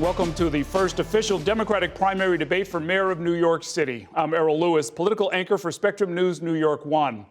welcome to the first official Democratic primary debate for mayor of New York City. I'm Errol Lewis, political anchor for Spectrum News New York 1.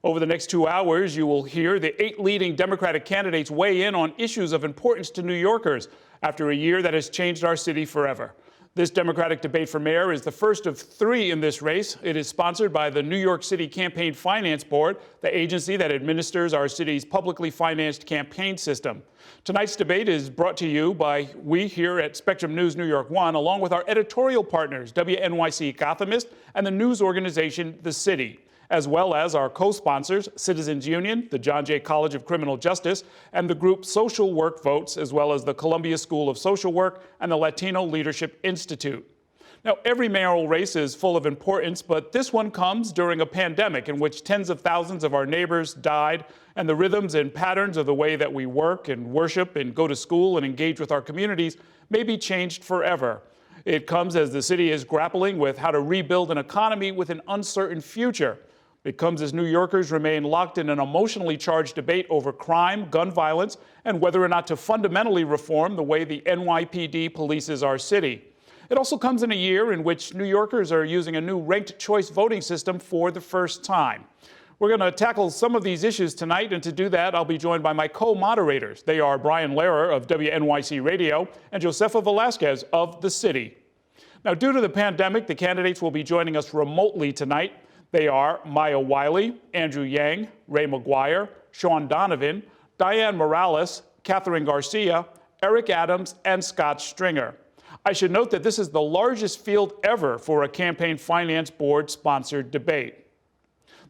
Over the next 2 hours, you will hear the 8 leading Democratic candidates weigh in on issues of importance to New Yorkers after a year that has changed our city forever. This Democratic debate for mayor is the first of 3 in this race. It is sponsored by the New York City Campaign Finance Board, the agency that administers our city's publicly financed campaign system. Tonight's debate is brought to you by we here at Spectrum News New York 1, along with our editorial partners, WNYC Gothamist and the news organization The City, as well as our co-sponsors, Citizens Union, the John Jay College of Criminal Justice, and the group Social Work Votes, as well as the Columbia School of Social Work and the Latino Leadership Institute. Now, every mayoral race is full of importance, but this one comes during a pandemic in which tens of thousands of our neighbors died, and the rhythms and patterns of the way that we work and worship and go to school and engage with our communities may be changed forever. It comes as the city is grappling with how to rebuild an economy with an uncertain future. It comes as New Yorkers remain locked in an emotionally charged debate over crime, gun violence, and whether or not to fundamentally reform the way the NYPD polices our city. It also comes in a year in which New Yorkers are using a new ranked choice voting system for the first time. We're going to tackle some of these issues tonight, and to do that, I'll be joined by my co-moderators. They are Brian Lehrer of WNYC Radio and Josefa Velazquez of The City. Now, due to the pandemic, the candidates will be joining us remotely tonight. They are Maya Wiley, Andrew Yang, Ray Mcguire, Sean Donovan, Diane Morales, Catherine Garcia, Eric Adams, and Scott Stringer. I should note that this is the largest field ever for a campaign finance board-sponsored debate.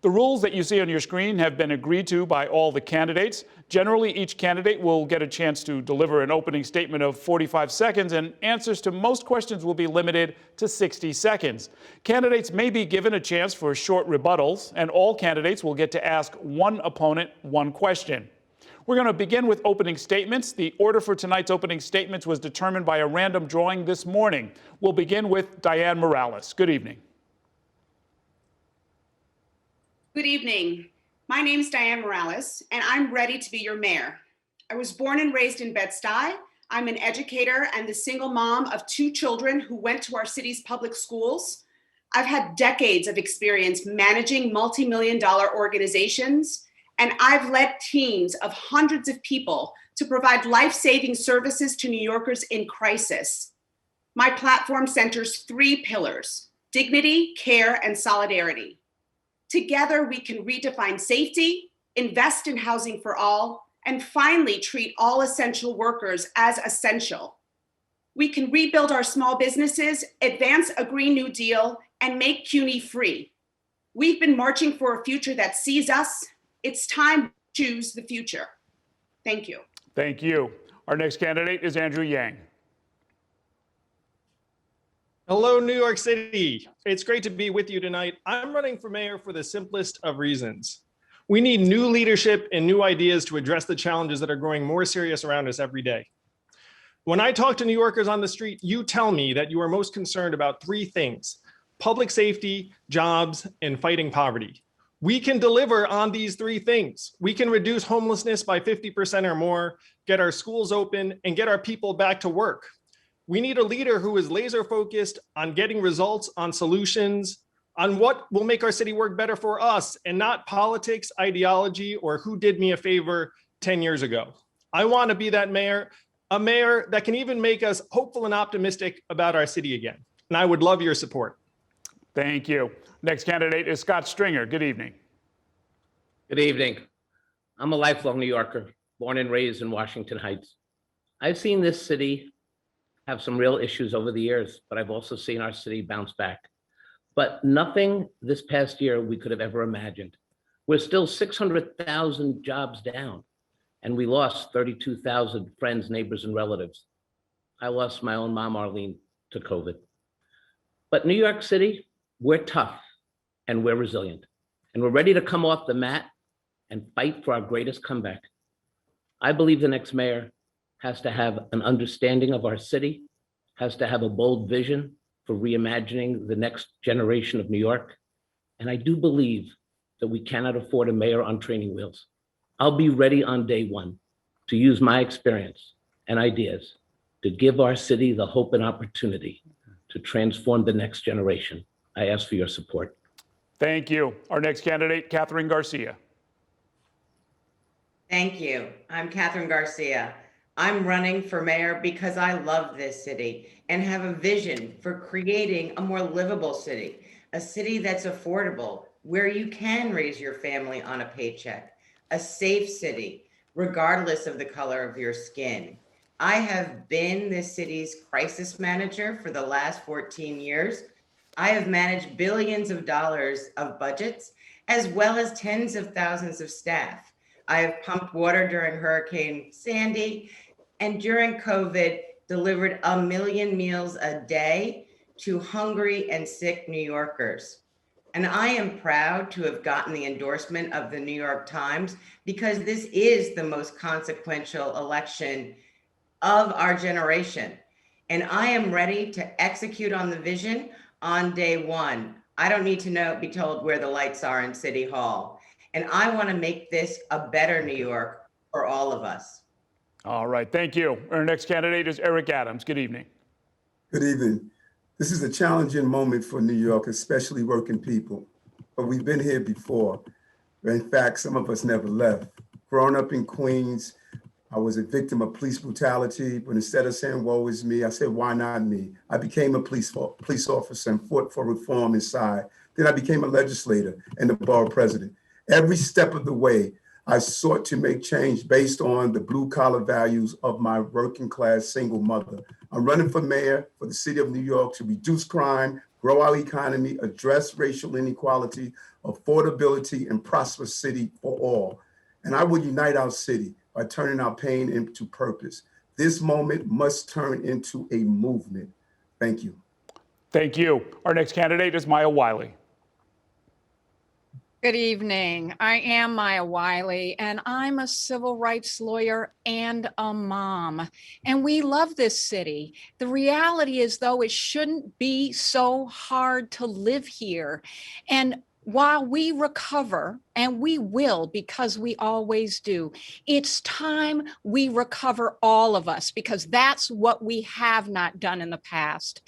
The rules that you see on your screen have been agreed to by all the candidates. Generally, each candidate will get a chance to deliver an opening statement of 45 seconds, and answers to most questions will be limited to 60 seconds. Candidates may be given a chance for short rebuttals, and all candidates will get to ask one opponent one question. We're going to begin with opening statements. The order for tonight's opening statements was determined by a random drawing this morning. We'll begin with Diane Morales. Good evening. Good evening. My name is Diane Morales, and I'm ready to be your mayor. I was born and raised in Bed-Stuy. I'm an educator and the single mom of 2 children who went to our city's public schools. I've had decades of experience managing multi-million-dollar organizations, and I've led teams of hundreds of people to provide life-saving services to New Yorkers in crisis. My platform centers 3 pillars: dignity, care, and solidarity. Together, we can redefine safety, invest in housing for all, and finally treat all essential workers as essential. We can rebuild our small businesses, advance a Green New Deal, and make CUNY free. We've been marching for a future that sees us. It's time to choose the future. Thank you. Thank you. Our next candidate is Andrew Yang. Hello, New York City. It's great to be with you tonight. I'm running for mayor for the simplest of reasons. We need new leadership and new ideas to address the challenges that are growing more serious around us every day. When I talk to New Yorkers on the street, you tell me that you are most concerned about 3 things: public safety, jobs, and fighting poverty. We can deliver on these 3 things. We can reduce homelessness by 50% or more, get our schools open, and get our people back to work. We need a leader who is laser focused on getting results, on solutions, on what will make our city work better for us, and not politics, ideology, or who did me a favor 10 years ago. I want to be that mayor, a mayor that can even make us hopeful and optimistic about our city again. And I would love your support. Thank you. Next candidate is Scott Stringer. Good evening. Good evening. I'm a lifelong New Yorker, born and raised in Washington Heights. I've seen this city have some real issues over the years, but I've also seen our city bounce back. But nothing this past year we could have ever imagined. We're still 600,000 jobs down, and we lost 32,000 friends, neighbors, and relatives. I lost my own mom, Arlene, to COVID. But New York City, we're tough and we're resilient, and we're ready to come off the mat and fight for our greatest comeback. I believe the next mayor has to have an understanding of our city, has to have a bold vision for reimagining the next generation of New York. And I do believe that we cannot afford a mayor on training wheels. I'll be ready on day 1 to use my experience and ideas to give our city the hope and opportunity to transform the next generation. I ask for your support. Thank you. Our next candidate, Catherine Garcia. Thank you. I'm Catherine Garcia. I'm running for mayor because I love this city and have a vision for creating a more livable city, a city that's affordable, where you can raise your family on a paycheck, a safe city, regardless of the color of your skin. I have been this city's crisis manager for the last 14 years. I have managed billions of dollars of budgets, as well as tens of thousands of staff. I have pumped water during Hurricane Sandy, and during COVID, delivered 1 million meals a day to hungry and sick New Yorkers. And I am proud to have gotten the endorsement of the New York Times because this is the most consequential election of our generation. And I am ready to execute on the vision on day one. I don't need to be told where the lights are in City Hall. And I want to make this a better New York for all of us. All right, thank you. Our next candidate is Eric Adams. Good evening. Good evening. This is a challenging moment for New York, especially working people. But we've been here before. In fact, some of us never left. Growing up in Queens, I was a victim of police brutality, but instead of saying, woe is me, I said, why not me? I became a police officer and fought for reform inside. Then I became a legislator and the borough president. Every step of the way, I sought to make change based on the blue collar values of my working class single mother. I'm running for mayor for the city of New York to reduce crime, grow our economy, address racial inequality, affordability, and prosperous city for all. And I will unite our city by turning our pain into purpose. This moment must turn into a movement. Thank you. Thank you. Our next candidate is Maya Wiley. Good evening. I am Maya Wiley, and I'm a civil rights lawyer and a mom. And we love this city. The reality is, though, it shouldn't be so hard to live here. And while we recover, and we will because we always do, it's time we recover, all of us, because that's what we have not done in the past.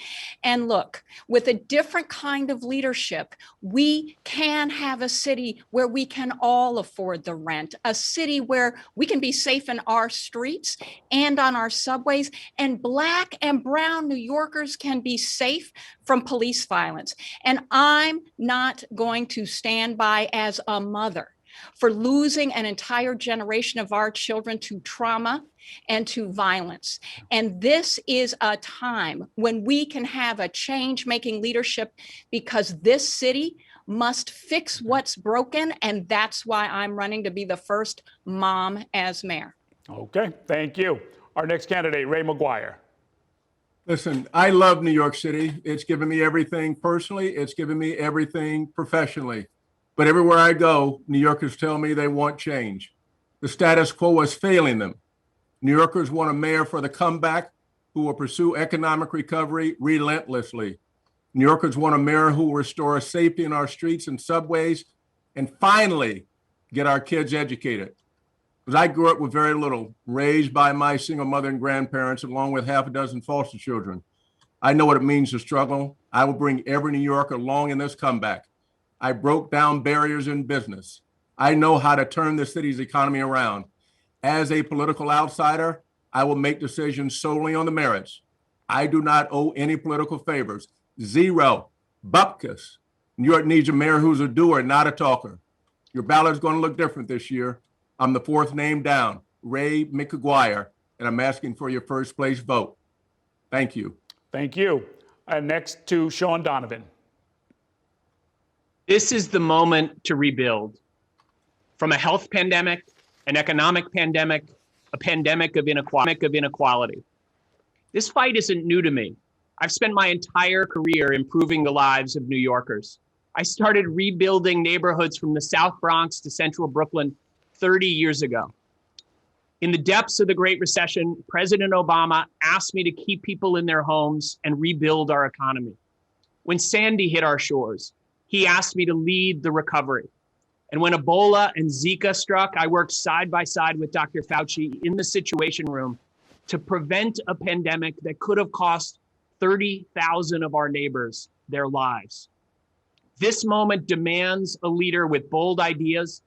And look, with a different kind of leadership, we can have a city where we can all afford the rent, a city where we can be safe in our streets and on our subways, and Black and brown New Yorkers can be safe from police violence. And I'm not going to stand by as a mother for losing an entire generation of our children to trauma and to violence. And this is a time when we can have a change-making leadership, because this city must fix what's broken. And that's why I'm running to be the first mom as mayor. Okay, thank you. Our next candidate, Ray Mcguire. Listen, I love New York City. It's given me everything personally. It's given me everything professionally. But everywhere I go, New Yorkers tell me they want change. The status quo is failing them. New Yorkers want a mayor for the comeback who will pursue economic recovery relentlessly. New Yorkers want a mayor who will restore safety in our streets and subways and finally get our kids educated. Because I grew up with very little, raised by my single mother and grandparents, along with half a dozen foster children. I know what it means to struggle. I will bring every New Yorker along in this comeback. I broke down barriers in business. I know how to turn the city's economy around. As a political outsider, I will make decisions solely on the merits. I do not owe any political favors. Zero. Bupkis. New York needs a mayor who's a doer, not a talker. Your ballot's going to look different this year. I'm the fourth name down, Ray Mcguire, and I'm asking for your first place vote. Thank you. Thank you. Next to Sean Donovan. This is the moment to rebuild. From a health pandemic, an economic pandemic, a pandemic of inequality. This fight isn't new to me. I've spent my entire career improving the lives of New Yorkers. I started rebuilding neighborhoods from the South Bronx to Central Brooklyn 30 years ago. In the depths of the Great Recession, President Obama asked me to keep people in their homes and rebuild our economy. When Sandy hit our shores, he asked me to lead the recovery. And when Ebola and Zika struck, I worked side by side with Dr. Fauci in the Situation Room to prevent a pandemic that could have cost 30,000 of our neighbors their lives. This moment demands a leader with bold ideas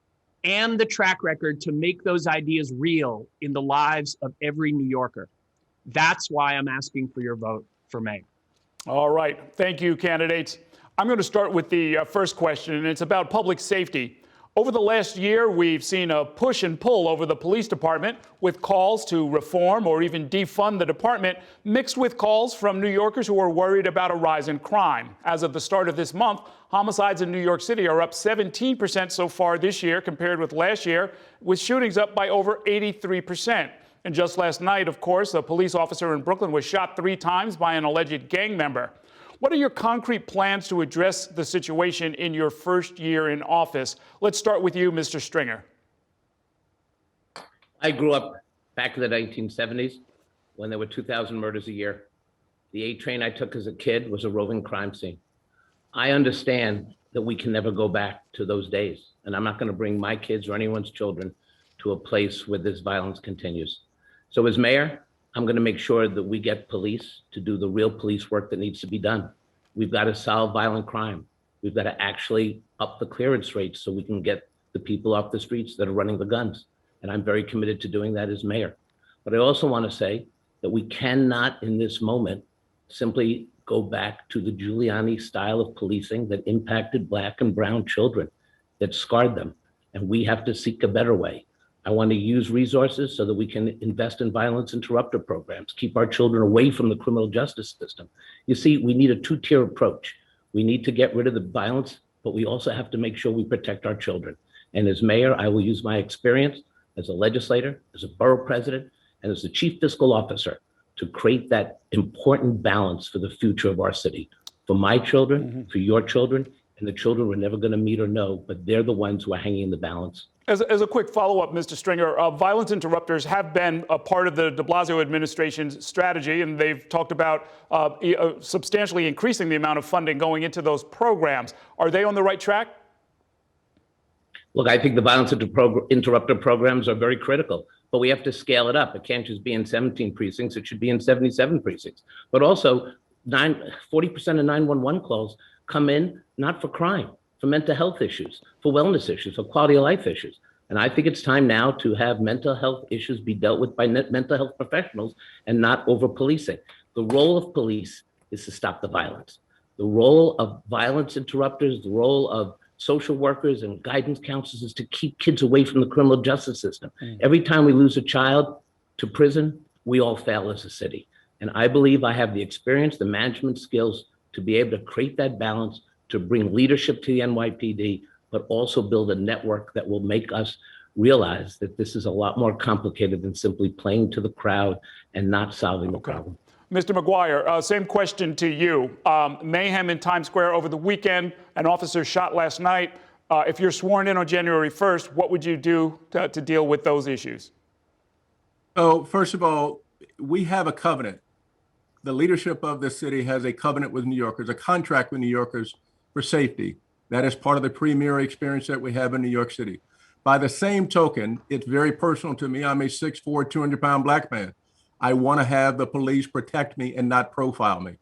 and the track record to make those ideas real in the lives of every New Yorker. That's why I'm asking for your vote for mayor. All right. Thank you, candidates. I'm going to start with the first question, and it's about public safety. Over the last year, we've seen a push and pull over the police department with calls to reform or even defund the department, mixed with calls from New Yorkers who are worried about a rise in crime. As of the start of this month, homicides in New York City are up 17% so far this year compared with last year, with shootings up by over 83%. And just last night, of course, a police officer in Brooklyn was shot 3 times by an alleged gang member. What are your concrete plans to address the situation in your first year in office? Let's start with you, Mr. Stringer. I grew up back in the 1970s when there were 2,000 murders a year. The A train I took as a kid was a roving crime scene. I understand that we can never go back to those days, and I'm not going to bring my kids or anyone's children to a place where this violence continues. So as mayor, I'm going to make sure that we get police to do the real police work that needs to be done. We've got to solve violent crime. We've got to actually up the clearance rates so we can get the people off the streets that are running the guns. And I'm very committed to doing that as mayor. But I also want to say that we cannot in this moment simply go back to the Giuliani style of policing that impacted Black and brown children, that scarred them. And we have to seek a better way. I want to use resources so that we can invest in violence interrupter programs, keep our children away from the criminal justice system. You see, we need a 2-tier approach. We need to get rid of the violence, but we also have to make sure we protect our children. And as mayor, I will use my experience as a legislator, as a borough president, and as the chief fiscal officer to create that important balance for the future of our city, for my children, for your children, and the children we're never going to meet or know, but they're the ones who are hanging in the balance. As a quick follow-up, Mr. Stringer, violence interrupters have been a part of the de Blasio administration's strategy, and they've talked about substantially increasing the amount of funding going into those programs. Are they on the right track? Look, I think the violence interrupter programs are very critical, but we have to scale it up. It can't just be in 17 precincts, it should be in 77 precincts. But also, 40% of 911 calls come in not for crime, for mental health issues, for wellness issues, for quality of life issues. And I think it's time now to have mental health issues be dealt with by mental health professionals and not over policing. The role of police is to stop the violence. The role of violence interrupters, the role of social workers and guidance counselors is to keep kids away from the criminal justice system. Every time we lose a child to prison, we all fail as a city. And I believe I have the experience, the management skills to be able to create that balance, to bring leadership to the NYPD, but also build a network that will make us realize that this is a lot more complicated than simply playing to the crowd and not solving the problem. Mr. Mcguire, same question to you. Mayhem in Times Square over the weekend, an officer shot last night. If you're sworn in on January 1st, what would you do to deal with those issues? So first of all, we have a covenant. The leadership of this city has a covenant with New Yorkers, a contract with New Yorkers for safety. That is part of the premier experience that we have in New York City. By the same token, it's very personal to me. I'm a 6'4", 200-pound Black man. I want to have the police protect me and not profile me.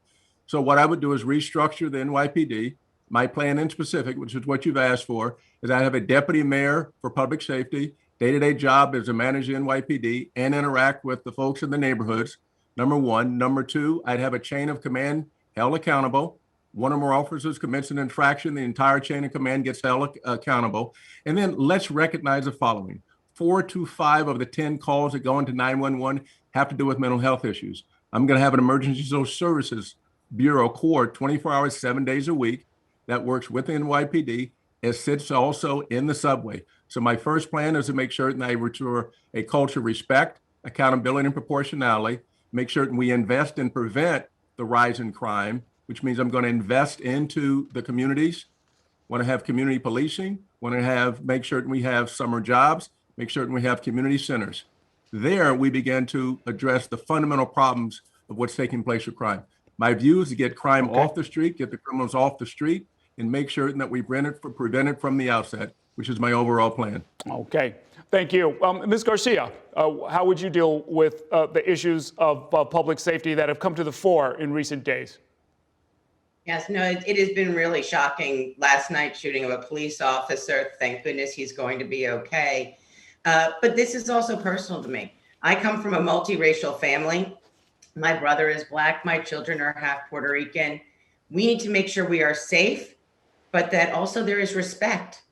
So what I would do is restructure the NYPD. My plan in specific, which is what you've asked for, is I have a deputy mayor for public safety. Day-to-day job is to manage the NYPD and interact with the folks in the neighborhoods. Number one. Number two, I'd have a chain of command held accountable. One or more officers commits an infraction, the entire chain of command gets held accountable. And then let's recognize the following. 4 to 5 of the 10 calls that go into 911 have to do with mental health issues. I'm going to have an emergency social services bureau core 24 hours, 7 days a week that works with the NYPD. It sits also in the subway. So my first plan is to make certain I restore a culture of respect, accountability, and proportionality, make certain we invest and prevent the rise in crime, which means I'm going to invest into the communities, want to have community policing, want to make certain we have summer jobs, make certain we have community centers. There, we begin to address the fundamental problems of what's taking place with crime. My view is to get crime off the street, get the criminals off the street, and make certain that we prevent it from the outset, which is my overall plan. Okay. Thank you. Ms. Garcia, how would you deal with the issues of public safety that have come to the fore in recent days? Yes, no, it has been really shocking. Last night, shooting of a police officer. Thank goodness he's going to be okay. But this is also personal to me. I come from a multiracial family. My brother is Black. My children are half Puerto Rican. We need to make sure we are safe, but that also there is respect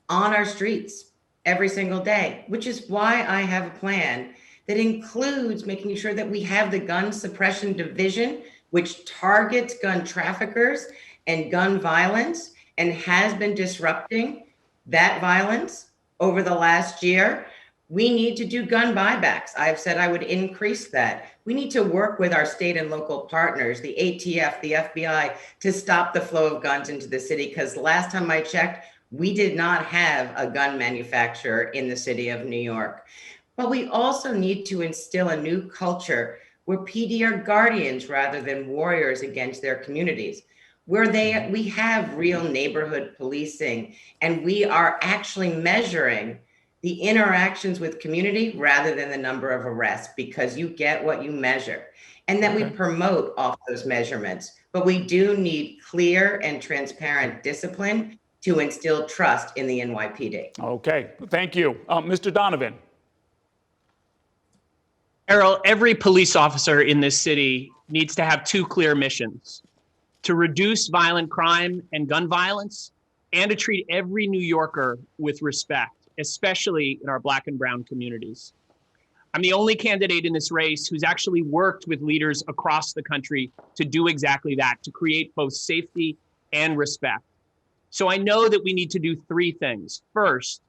on our streets every single day, which is why I have a plan that includes making sure that we have the gun suppression division, which targets gun traffickers and gun violence and has been disrupting that violence over the last year. We need to do gun buybacks. I've said I would increase that. We need to work with our state and local partners, the ATF, the FBI, to stop the flow of guns into the city. Because last time I checked, we did not have a gun manufacturer in the city of New York. But we also need to instill a new culture where PD are guardians rather than warriors against their communities, where we have real neighborhood policing, and we are actually measuring the interactions with community rather than the number of arrests, because you get what you measure, and that we promote off those measurements. But we do need clear and transparent discipline to instill trust in the NYPD. Okay, thank you. Mr. Donovan. Errol, every police officer in this city needs to have two clear missions: to reduce violent crime and gun violence, and to treat every New Yorker with respect, especially in our Black and brown communities. I'm the only candidate in this race who's actually worked with leaders across the country to do exactly that, to create both safety and respect. So I know that we need to do three things. First,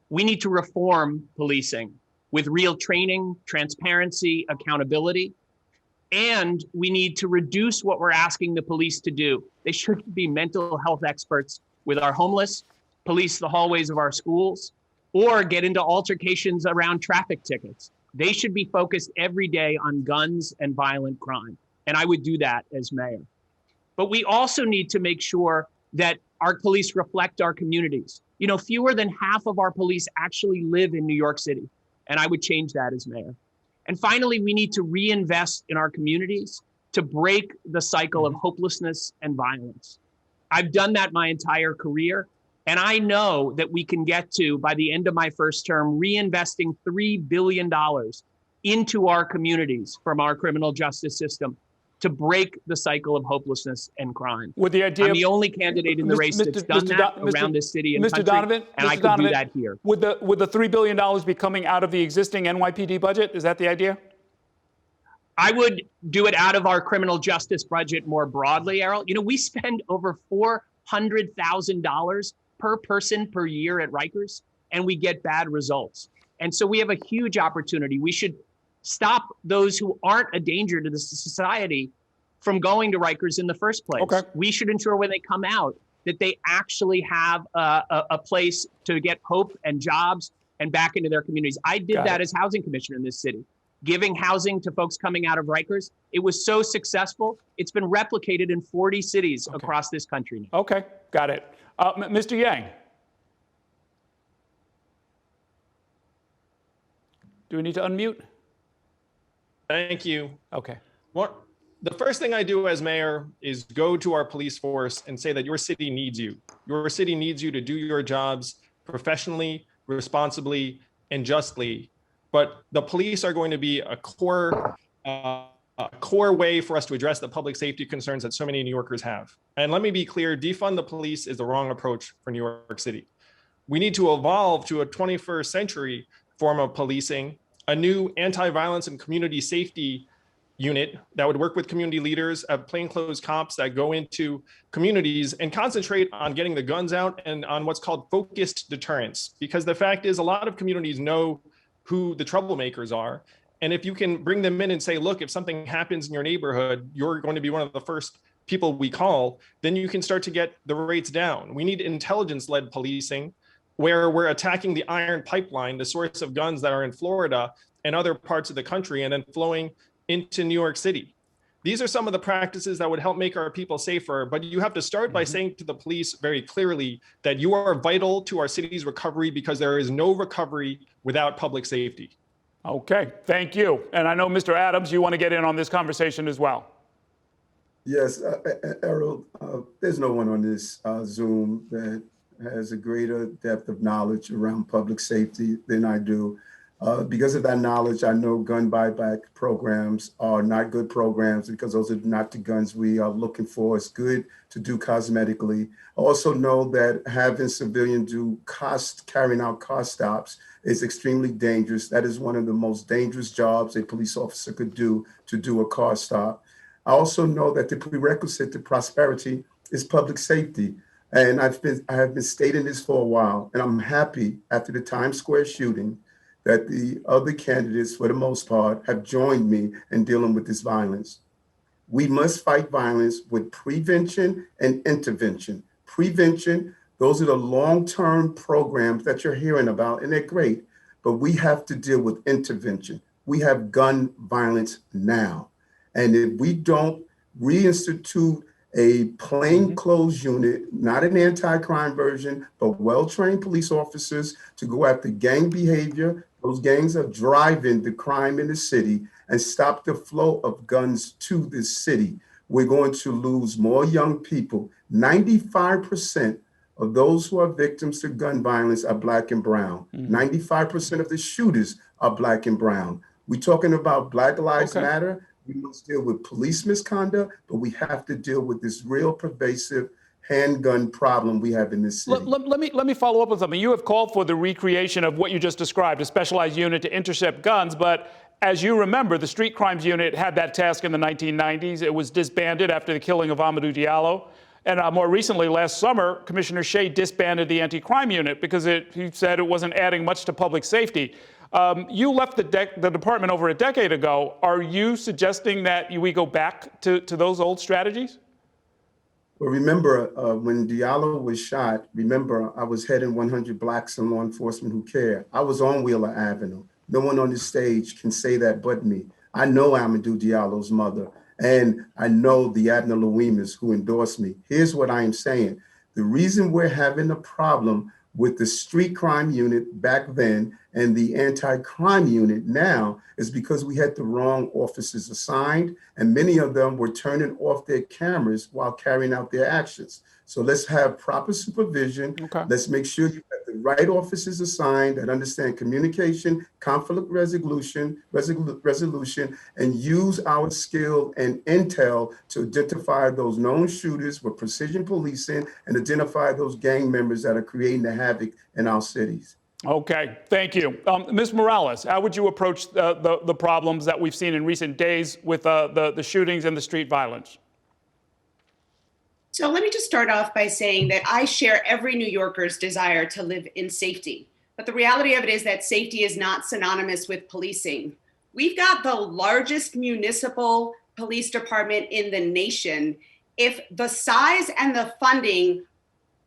we need to reform policing with real training, transparency, accountability. And we need to reduce what we're asking the police to do. They shouldn't be mental health experts with our homeless, police the hallways of our schools, or get into altercations around traffic tickets. They should be focused every day on guns and violent crime. And I would do that as mayor. But we also need to make sure that our police reflect our communities. You know, fewer than half of our police actually live in New York City, and I would change that as mayor. And finally, we need to reinvest in our communities to break the cycle of hopelessness and violence. I've done that my entire career, and I know that we can get to, by the end of my first term, reinvesting $3 billion into our communities from our criminal justice system to break the cycle of hopelessness and crime. With the idea I'm the only candidate in the race that's done that around this city and country, Donovan, and I could do that here. Would the $3 billion be coming out of the existing NYPD budget? Is that the idea? I would do it out of our criminal justice budget more broadly, Errol. You know, we spend over $400,000 per person per year at Rikers, and we get bad results. And so we have a huge opportunity. We should stop those who aren't a danger to the society from going to Rikers in the first place. Okay. We should ensure when they come out that they actually have a place to get hope and jobs and back into their communities. I did that as housing commissioner in this city, giving housing to folks coming out of Rikers. It was so successful. It's been replicated in 40 cities across this country now. Okay, got it. Mr. Yang. Do we need to unmute? Thank you. Okay. The first thing I do as mayor is go to our police force and say that your city needs you. Your city needs you to do your jobs professionally, responsibly, and justly. But the police are going to be a core way for us to address the public safety concerns that so many New Yorkers have. And let me be clear, defund the police is the wrong approach for New York City. We need to evolve to a 21st century form of policing, a new anti-violence and community safety unit that would work with community leaders, plainclothes cops that go into communities and concentrate on getting the guns out and on what's called focused deterrence. Because the fact is, a lot of communities know who the troublemakers are. And if you can bring them in and say, look, if something happens in your neighborhood, you're going to be one of the first people we call, then you can start to get the rates down. We need intelligence-led policing, where we're attacking the iron pipeline, the source of guns that are in Florida and other parts of the country, and then flowing into New York City. These are some of the practices that would help make our people safer, but you have to start by saying to the police very clearly that you are vital to our city's recovery because there is no recovery without public safety. Okay, thank you. And I know, Mr. Adams, you want to get in on this conversation as well. Yes, Errol, there's no one on this Zoom that has a greater depth of knowledge around public safety than I do. Because of that knowledge, I know gun buyback programs are not good programs because those are not the guns we are looking for. It's good to do cosmetically. I also know that having civilians carrying out car stops is extremely dangerous. That is one of the most dangerous jobs a police officer could do, to do a car stop. I also know that the prerequisite to prosperity is public safety. And I have been stating this for a while, and I'm happy after the Times Square shooting that the other candidates, for the most part, have joined me in dealing with this violence. We must fight violence with prevention and intervention. Prevention, those are the long-term programs that you're hearing about, and they're great, but we have to deal with intervention. We have gun violence now. And if we don't reinstitute a plainclothes unit, not an anti-crime version, but well-trained police officers to go after gang behavior, those gangs are driving the crime in the city, and stop the flow of guns to this city, we're going to lose more young people. 95% of those who are victims to gun violence are Black and brown. 95% of the shooters are Black and brown. We're talking about Black Lives Matter. We must deal with police misconduct, but we have to deal with this real pervasive handgun problem we have in this city. Let me follow up with something. You have called for the recreation of what you just described, a specialized unit to intercept guns, but as you remember, the street crimes unit had that task in the 1990s. It was disbanded after the killing of Amadou Diallo. And more recently, last summer, Commissioner Shea disbanded the anti-crime unit because he said it wasn't adding much to public safety. You left the department over a decade ago. Are you suggesting that we go back to those old strategies? Well, remember, when Diallo was shot, remember, I was heading 100 Blacks in Law Enforcement Who Care. I was on Wheeler Avenue. No one on this stage can say that but me. I know Amadou Diallo's mother, and I know the Abner Louimas who endorsed me. Here's what I am saying. The reason we're having a problem with the street crime unit back then and the anti-crime unit now is because we had the wrong officers assigned, and many of them were turning off their cameras while carrying out their actions. So let's have proper supervision. Let's make sure you have the right officers assigned that understand communication, conflict resolution, and use our skill and intel to identify those known shooters with precision policing and identify those gang members that are creating the havoc in our cities. Okay, thank you. Ms. Morales, how would you approach the problems that we've seen in recent days with the shootings and the street violence? So let me just start off by saying that I share every New Yorker's desire to live in safety. But the reality of it is that safety is not synonymous with policing. We've got the largest municipal police department in the nation. If the size and the funding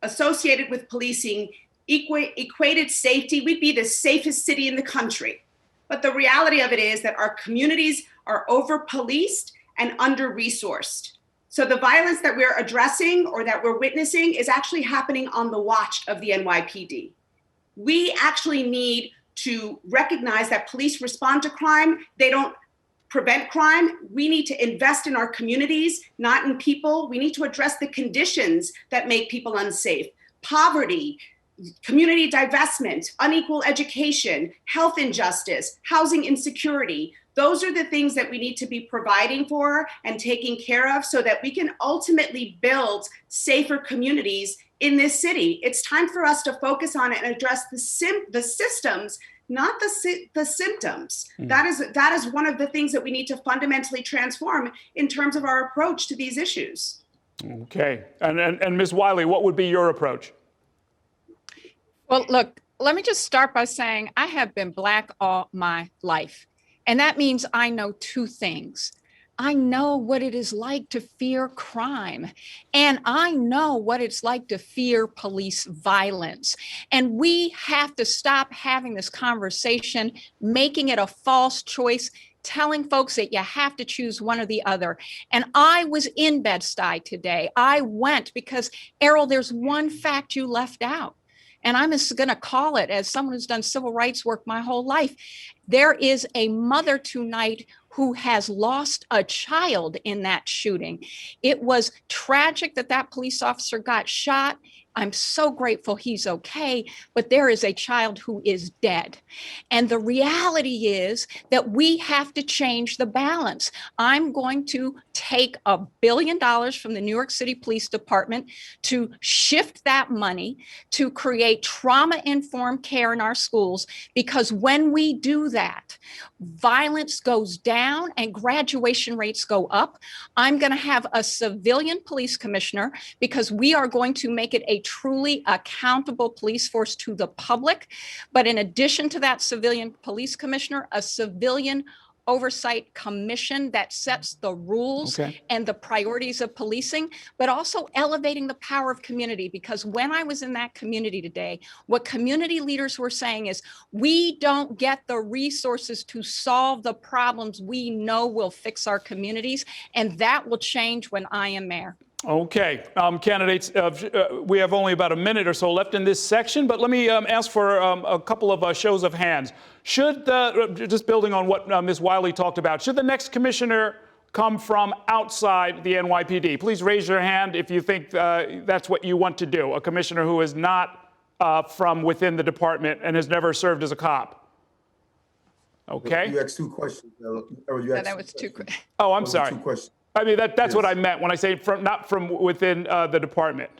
associated with policing equated safety, we'd be the safest city in the country. But the reality of it is that our communities are over-policed and under-resourced. So the violence that we're addressing or that we're witnessing is actually happening on the watch of the NYPD. We actually need to recognize that police respond to crime. They don't prevent crime. We need to invest in our communities, not in people. We need to address the conditions that make people unsafe. Poverty, community divestment, unequal education, health injustice, housing insecurity. Those are the things that we need to be providing for and taking care of so that we can ultimately build safer communities in this city. It's time for us to focus on it and address the systems, not the symptoms. That is one of the things that we need to fundamentally transform in terms of our approach to these issues. Okay, and Ms. Wiley, what would be your approach? Well, look, let me just start by saying I have been Black all my life. And that means I know two things. I know what it is like to fear crime, and I know what it's like to fear police violence. And we have to stop having this conversation, making it a false choice. telling folks that you have to choose one or the other. And I was in Bed-Stuy today. I went because, Errol, there's one fact you left out. And I'm just going to call it, as someone who's done civil rights work my whole life. There is a mother tonight who has lost a child in that shooting. It was tragic that that police officer got shot. I'm so grateful he's okay, but there is a child who is dead. And the reality is that we have to change the balance. I'm going to take $1 billion from the New York City Police Department to shift that money to create trauma-informed care in our schools, because when we do that, violence goes down and graduation rates go up. I'm going to have a civilian police commissioner because we are going to make it a truly accountable police force to the public. But in addition to that civilian police commissioner, a civilian oversight commission that sets the rules and the priorities of policing, but also elevating the power of community. Because when I was in that community today, what community leaders were saying is, we don't get the resources to solve the problems we know will fix our communities, and that will change when I am mayor. Okay, candidates, we have only about a minute or so left in this section, but let me ask for a couple of shows of hands. Should, just building on what Ms. Wiley talked about, should the next commissioner come from outside the NYPD? Please raise your hand if you think that's what you want to do, a commissioner who is not from within the department and has never served as a cop. Okay. You asked two questions. That was too quick. Oh, I'm sorry. Two questions. I mean, that's what I meant when I say not from within the department.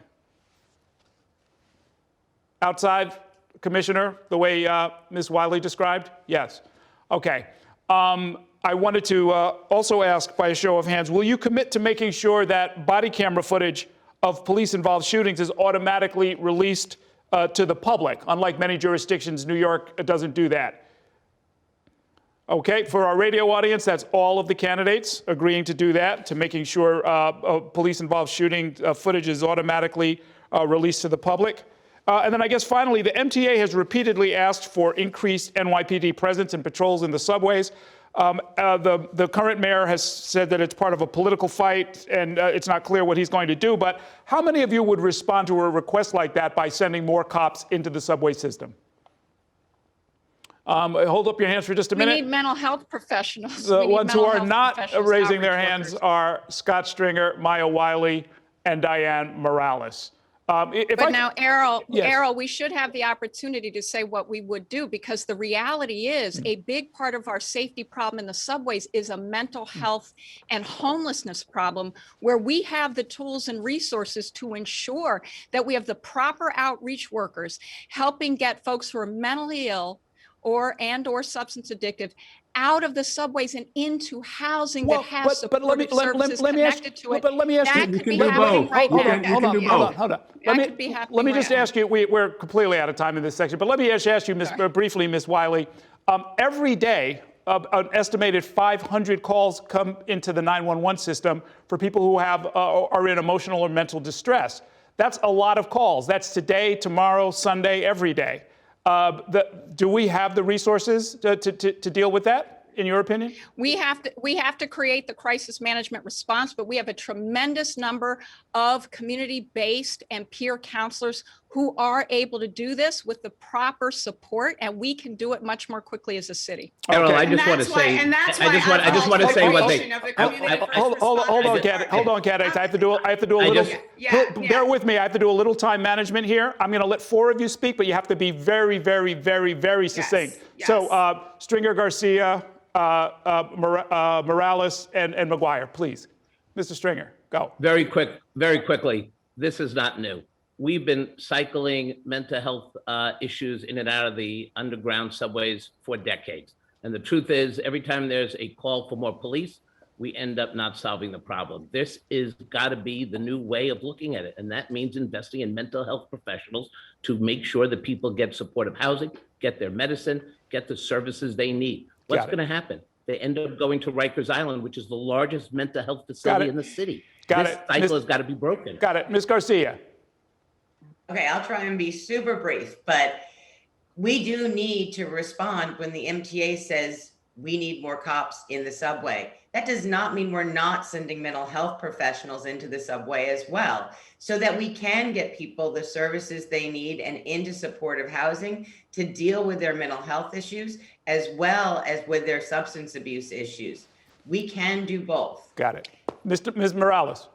Outside, Commissioner, the way Ms. Wiley described? Yes. Okay. I wanted to also ask, by a show of hands, will you commit to making sure that body camera footage of police-involved shootings is automatically released to the public? Unlike many jurisdictions, New York doesn't do that. Okay, for our radio audience, that's all of the candidates agreeing to do that, to making sure police-involved shooting footage is automatically released to the public. And then I guess finally, the MTA has repeatedly asked for increased NYPD presence and patrols in the subways. The current mayor has said that it's part of a political fight and it's not clear what he's going to do. But how many of you would respond to a request like that by sending more cops into the subway system? Hold up your hands for just a minute. We need mental health professionals. The ones who are not raising their hands are Scott Stringer, Maya Wiley, and Diane Morales. Now, Errol, Yes. Errol, we should have the opportunity to say what we would do, because the reality is a big part of our safety problem in the subways is a mental health and homelessness problem, where we have the tools and resources to ensure that we have the proper outreach workers helping get folks who are mentally ill or substance addictive out of the subways and into housing that has supportive services connected to it. But let me ask you. That could be happening right now. Hold on. Let me just ask you, we're completely out of time in this section, but let me just ask you briefly, Ms. Wiley. Every day, an estimated 500 calls come into the 911 system for people who are in emotional or mental distress. That's a lot of calls. That's today, tomorrow, Sunday, every day. Do we have the resources to deal with that, in your opinion? We have to create the crisis management response, but we have a tremendous number of community-based and peer counselors who are able to do this with the proper support, and we can do it much more quickly as a city. Errol, Okay. I just want to say, I just want to say one thing. Hold on, candidates. I have to do a little. Bear with me. I have to do a little time management here. I'm going to let 4 of you speak, but you have to be very, very, very, very succinct. Yes. So, Stringer, Garcia, Morales, and Mcguire, please. Mr. Stringer, go. Very quickly. This is not new. We've been cycling mental health issues in and out of the underground subways for decades. And the truth is, every time there's a call for more police, we end up not solving the problem. This is got to be the new way of looking at it. And that means investing in mental health professionals to make sure that people get supportive housing, get their medicine, get the services they need. What's going to happen? They end up going to Rikers Island, which is the largest mental health facility in the city. This cycle has got to be broken. Got it. Ms. Garcia. Okay, I'll try and be super brief, but we do need to respond when the MTA says we need more cops in the subway. That does not mean we're not sending mental health professionals into the subway as well, so that we can get people the services they need and into supportive housing to deal with their mental health issues as well as with their substance abuse issues. We can do both. Got it. Ms. Morales.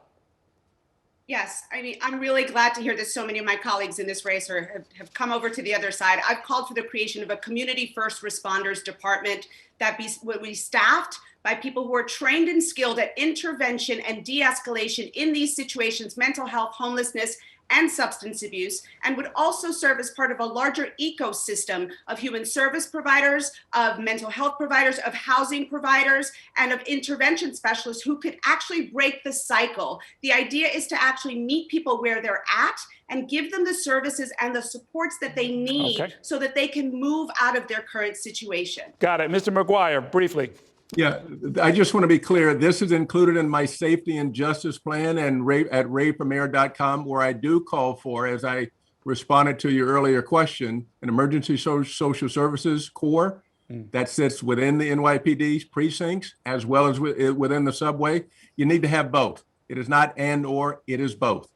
Yes, I mean, I'm really glad to hear that so many of my colleagues in this race have come over to the other side. I've called for the creation of a community first responders department that would be staffed by people who are trained and skilled at intervention and de-escalation in these situations, mental health, homelessness, and substance abuse, and would also serve as part of a larger ecosystem of human service providers, of mental health providers, of housing providers, and of intervention specialists who could actually break the cycle. The idea is to actually meet people where they're at and give them the services and the supports that they need so that they can move out of their current situation. Got it. Mr. Mcguire, briefly. Yeah, I just want to be clear. This is included in my safety and justice plan and at rayformayor.com, where I do call for, as I responded to your earlier question, an emergency social services corps that sits within the NYPD's precincts as well as within the subway. You need to have both. It is not and or, it is both.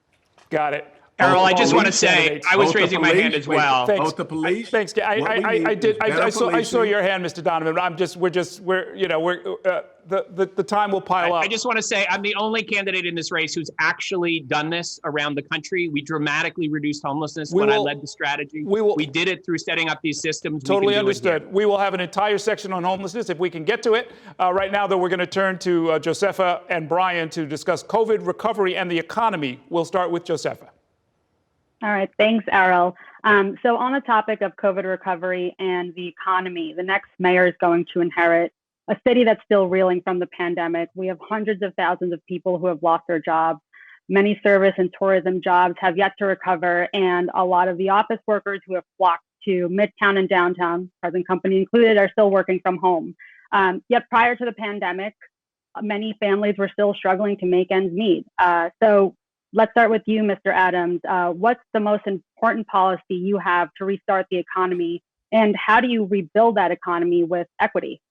Got it. Errol, I just want to say, I was raising my hand as well. Both the police. Thanks. I saw your hand, Mr. Donovan. The time will pile up. I just want to say I'm the only candidate in this race who's actually done this around the country. We dramatically reduced homelessness when I led the strategy. We did it through setting up these systems. Totally understood. We will have an entire section on homelessness if we can get to it. Right now, though, we're going to turn to Josefa and Brian to discuss COVID recovery and the economy. We'll start with Josefa. All right, thanks, Errol. So on the topic of COVID recovery and the economy, the next mayor is going to inherit a city that's still reeling from the pandemic. We have hundreds of thousands of people who have lost their jobs. Many service and tourism jobs have yet to recover, and a lot of the office workers who have flocked to Midtown and downtown, present company included, are still working from home. Yet prior to the pandemic, many families were still struggling to make ends meet. So let's start with you, Mr. Adams. What's the most important policy you have to restart the economy, and how do you rebuild that economy with equity?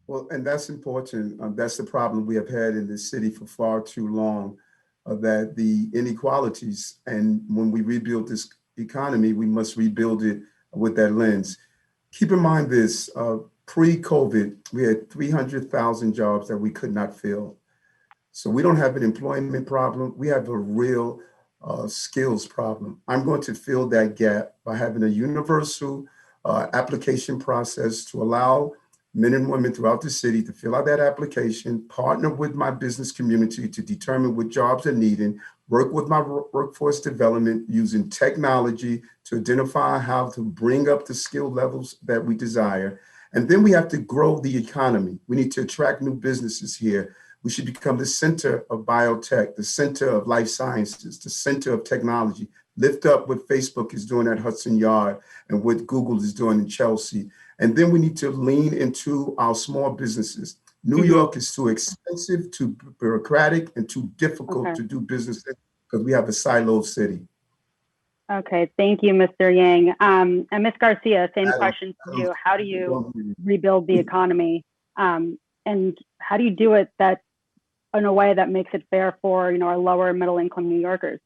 Well, and that's important. That's the problem we have had in this city for far too long, that the inequalities, and when we rebuild this economy, we must rebuild it with that lens. Keep in mind this, pre-COVID, we had 300,000 jobs that we could not fill. So we don't have an employment problem. We have a real skills problem. I'm going to fill that gap by having a universal application process to allow men and women throughout the city to fill out that application, partner with my business community to determine what jobs are needed, work with my workforce development using technology to identify how to bring up the skill levels that we desire. And then we have to grow the economy. We need to attract new businesses here. We should become the center of biotech, the center of life sciences, the center of technology. Lift up what Facebook is doing at Hudson Yard and what Google is doing in Chelsea. And then we need to lean into our small businesses. New York is too expensive, too bureaucratic, and too difficult to do business in because we have a siloed city. Okay, thank you, Mr. Yang. And Ms. Garcia, same question to you. How do you rebuild the economy? And how do you do it that in a way that makes it fair for our lower and middle income New Yorkers?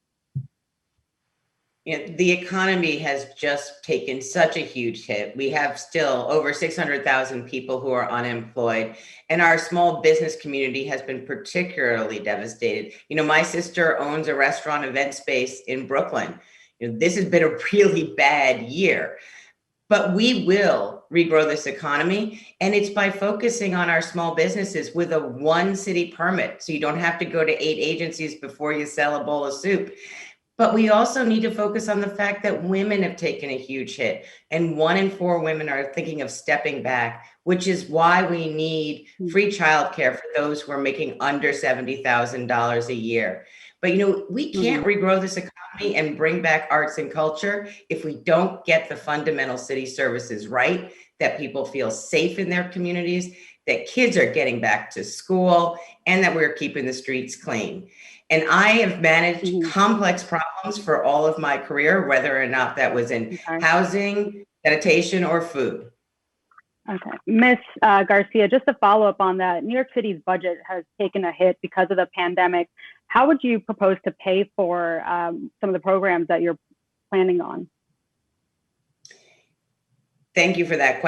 The economy has just taken such a huge hit. We have still over 600,000 people who are unemployed, and our small business community has been particularly devastated. My sister owns a restaurant event space in Brooklyn. This has been a really bad year, but we will regrow this economy, and it's by focusing on our small businesses with a one city permit, so you don't have to go to 8 agencies before you sell a bowl of soup. But we also need to focus on the fact that women have taken a huge hit, and 1 in 4 women are thinking of stepping back, which is why we need free childcare for those who are making under $70,000 a year. But we can't regrow this economy and bring back arts and culture if we don't get the fundamental city services right, that people feel safe in their communities, that kids are getting back to school, and that we're keeping the streets clean. And I have managed complex problems for all of my career, whether or not that was in housing, sanitation, or food. Okay. Ms. Garcia, just to follow up on that, New York City's budget has taken a hit because of the pandemic. How would you propose to pay for some of the programs that you're planning on? Thank you for that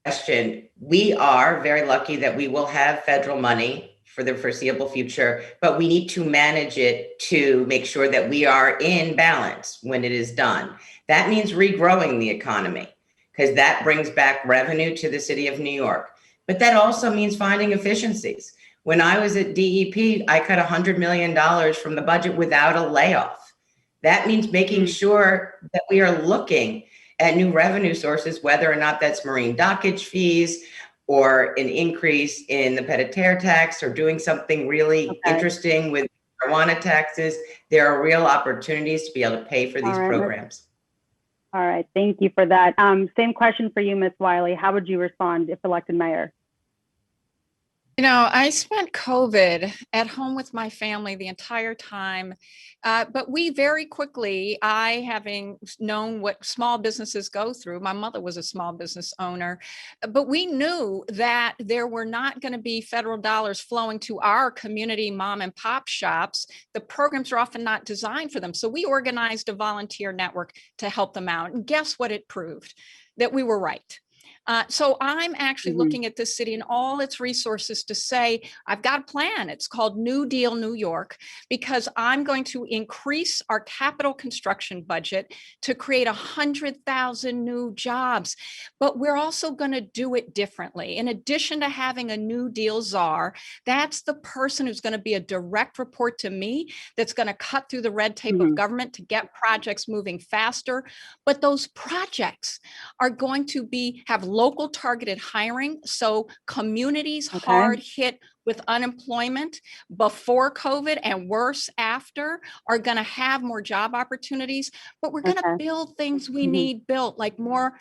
question. We are very lucky that we will have federal money for the foreseeable future, but we need to manage it to make sure that we are in balance when it is done. That means regrowing the economy, because that brings back revenue to the city of New York. But that also means finding efficiencies. When I was at DEP, I cut $100 million from the budget without a layoff. That means making sure that we are looking at new revenue sources, whether or not that's marine dockage fees or an increase in the pied-à-terre tax or doing something really interesting with marijuana taxes. There are real opportunities to be able to pay for these programs. All right, thank you for that. Same question for you, Ms. Wiley. How would you respond if elected mayor? You know, I spent COVID at home with my family the entire time, but we very quickly, I having known what small businesses go through, my mother was a small business owner, but we knew that there were not going to be federal dollars flowing to our community mom and pop shops. The programs are often not designed for them. So we organized a volunteer network to help them out. And guess what it proved? That we were right. So I'm actually looking at this city and all its resources to say, I've got a plan. It's called New Deal New York, because I'm going to increase our capital construction budget to create 100,000 new jobs. But we're also going to do it differently. In addition to having a New Deal czar, that's the person who's going to be a direct report to me, that's going to cut through the red tape of government to get projects moving faster. But those projects are going to have local targeted hiring. So communities hard hit with unemployment before COVID and worse after are going to have more job opportunities, but we're going to build things we need built, like more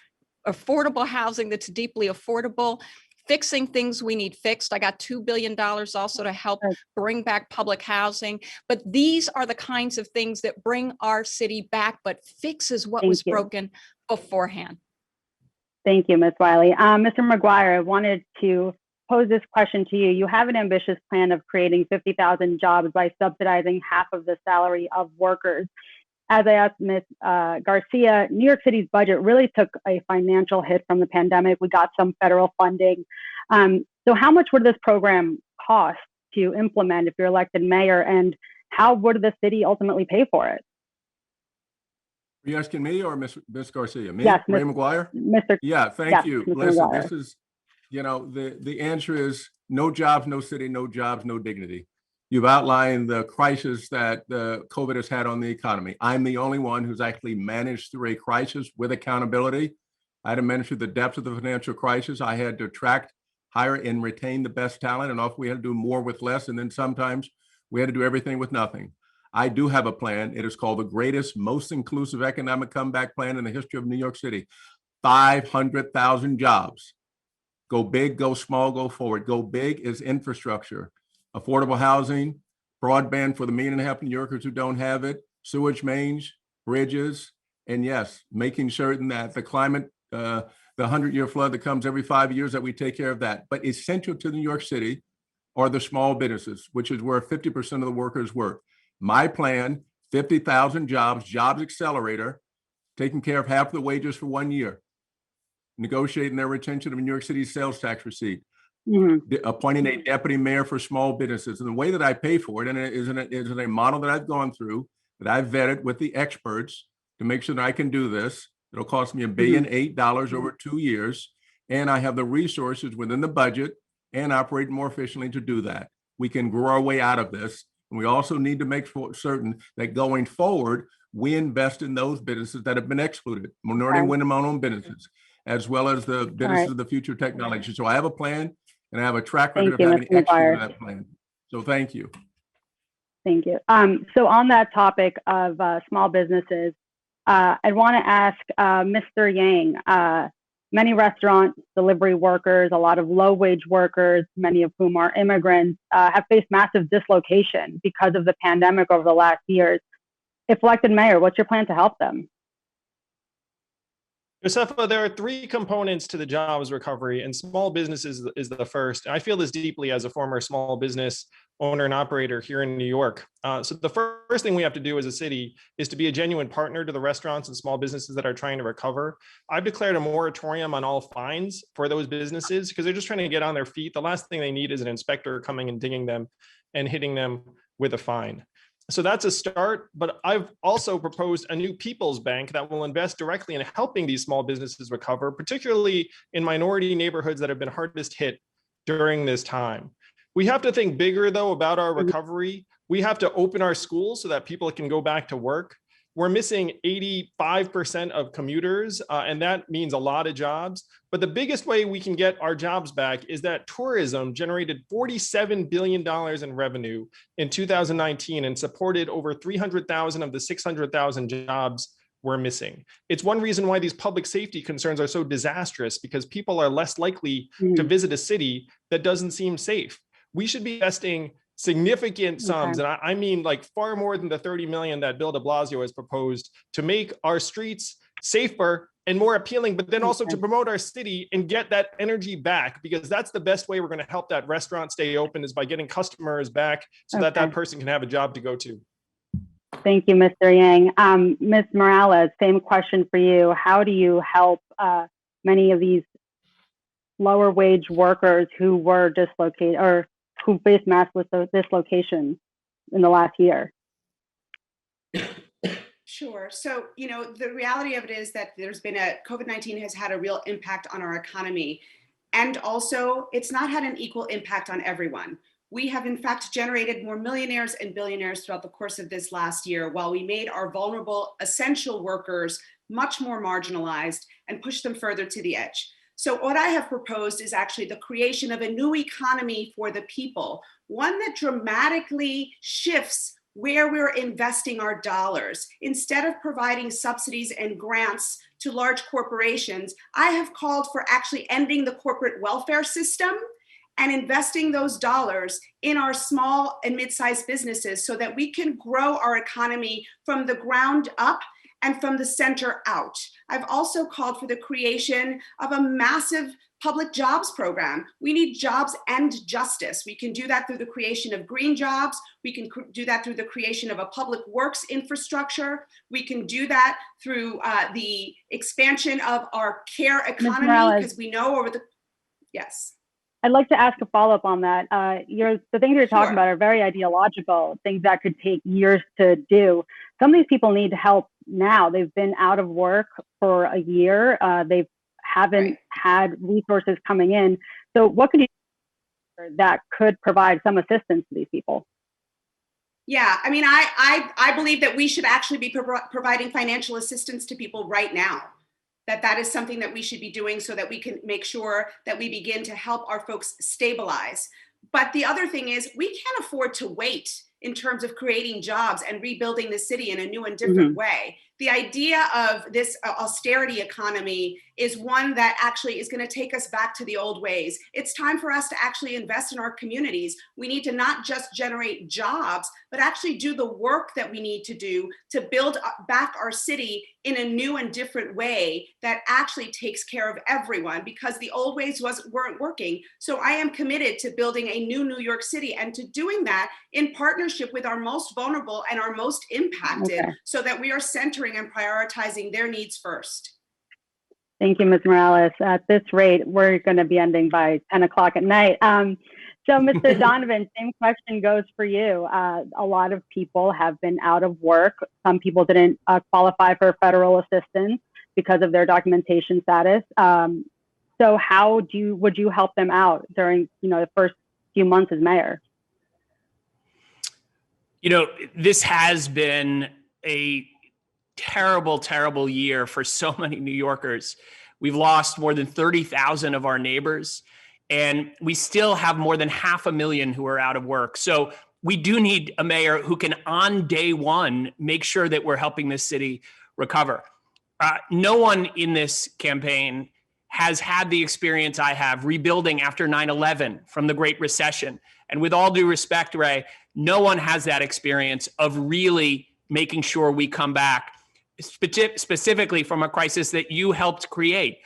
affordable housing that's deeply affordable, fixing things we need fixed. I got $2 billion also to help bring back public housing. But these are the kinds of things that bring our city back, but fixes what was broken beforehand. Thank you, Ms. Wiley. Mr. Mcguire, I wanted to pose this question to you. You have an ambitious plan of creating 50,000 jobs by subsidizing half of the salary of workers. As I asked Ms. Garcia, New York City's budget really took a financial hit from the pandemic. We got some federal funding. So how much would this program cost to implement if you're elected mayor, and how would the city ultimately pay for it? Are you asking me or Ms. Garcia? Me? Yes, Ray Mcguire? Mr. Yeah, thank yes, you. Mr. Listen, Mcguire. this is, you know, the answer is no jobs, no city, no jobs, no dignity. You've outlined the crisis that COVID has had on the economy. I'm the only one who's actually managed through a crisis with accountability. I had to manage through the depths of the financial crisis. I had to attract, hire, and retain the best talent, and often we had to do more with less, and then sometimes we had to do everything with nothing. I do have a plan. It is called the greatest, most inclusive economic comeback plan in the history of New York City. 500,000 jobs. Go big, go small, go forward. Go big is infrastructure, affordable housing, broadband for the 1.5 million New Yorkers who don't have it, sewage mains, bridges, and yes, making certain that the climate, the 100-year flood that comes every 5 years, that we take care of that. But essential to New York City are the small businesses, which is where 50% of the workers work. My plan, 50,000 jobs, jobs accelerator, taking care of half the wages for 1 year, negotiating their retention of New York City's sales tax receipt, appointing a deputy mayor for small businesses. And the way that I pay for it, and it is in a model that I've gone through, that I've vetted with the experts to make sure that I can do this. It'll cost me $1.8 billion over 2 years. And I have the resources within the budget and operate more efficiently to do that. We can grow our way out of this. And we also need to make certain that going forward, we invest in those businesses that have been excluded, minority and women-owned businesses, as well as the businesses of the future technology. So I have a plan, and I have a track record of having executed that plan. So thank you. Thank you. So on that topic of small businesses, I want to ask Mr. Yang, many restaurant delivery workers, a lot of low-wage workers, many of whom are immigrants, have faced massive dislocation because of the pandemic over the last years. If elected mayor, what's your plan to help them? Josefa, there are three components to the jobs recovery, and small businesses is the first. And I feel this deeply as a former small business owner and operator here in New York. So the first thing we have to do as a city is to be a genuine partner to the restaurants and small businesses that are trying to recover. I've declared a moratorium on all fines for those businesses because they're just trying to get on their feet. The last thing they need is an inspector coming and dinging them and hitting them with a fine. So that's a start, but I've also proposed a new people's bank that will invest directly in helping these small businesses recover, particularly in minority neighborhoods that have been hardest hit during this time. We have to think bigger, though, about our recovery. We have to open our schools so that people can go back to work. We're missing 85% of commuters, and that means a lot of jobs. But the biggest way we can get our jobs back is that tourism generated $47 billion in revenue in 2019 and supported over 300,000 of the 600,000 jobs we're missing. It's one reason why these public safety concerns are so disastrous, because people are less likely to visit a city that doesn't seem safe. We should be investing significant sums, and I mean like far more than the 30 million that Bill de Blasio has proposed, to make our streets safer and more appealing, but then also to promote our city and get that energy back, because that's the best way we're going to help that restaurant stay open, is by getting customers back so that that person can have a job to go to. Thank you, Mr. Yang. Ms. Morales, same question for you. How do you help many of these lower wage workers who were dislocated or who faced mass dislocation in the last year? Sure. So, the reality of it is that COVID-19 has had a real impact on our economy. And also, it's not had an equal impact on everyone. We have, in fact, generated more millionaires and billionaires throughout the course of this last year, while we made our vulnerable, essential workers much more marginalized and pushed them further to the edge. So what I have proposed is actually the creation of a new economy for the people, one that dramatically shifts where we're investing our dollars. Instead of providing subsidies and grants to large corporations, I have called for actually ending the corporate welfare system and investing those dollars in our small and mid-sized businesses so that we can grow our economy from the ground up and from the center out. I've also called for the creation of a massive public jobs program. We need jobs and justice. We can do that through the creation of green jobs. We can do that through the creation of a public works infrastructure. We can do that through the expansion of our care economy, because we know yes. I'd like to ask a follow-up on that. The things you're talking about are very ideological, things that could take years to do. Some of these people need help now. They've been out of work for a year. They haven't had resources coming in. So what could you do that could provide some assistance to these people? Yeah, I mean, I believe that we should actually be providing financial assistance to people right now. That is something that we should be doing so that we can make sure that we begin to help our folks stabilize. But the other thing is, we can't afford to wait in terms of creating jobs and rebuilding the city in a new and different way. The idea of this austerity economy is one that actually is going to take us back to the old ways. It's time for us to actually invest in our communities. We need to not just generate jobs, but actually do the work that we need to do to build back our city in a new and different way that actually takes care of everyone, because the old ways weren't working. So I am committed to building a new New York City, and to doing that in partnership with our most vulnerable and our most impacted, so that we are centering and prioritizing their needs first. Thank you, Ms. Morales. At this rate, we're going to be ending by 10 o'clock at night. So Mr. Donovan, same question goes for you. A lot of people have been out of work. Some people didn't qualify for federal assistance because of their documentation status. So how would you help them out during the first few months as mayor? This has been a terrible, terrible year for so many New Yorkers. We've lost more than 30,000 of our neighbors, and we still have more than 500,000 who are out of work. So we do need a mayor who can, on day one, make sure that we're helping this city recover. No one in this campaign has had the experience I have rebuilding after 9/11 from the Great Recession. And with all due respect, Ray, no one has that experience of really making sure we come back specifically from a crisis that you helped create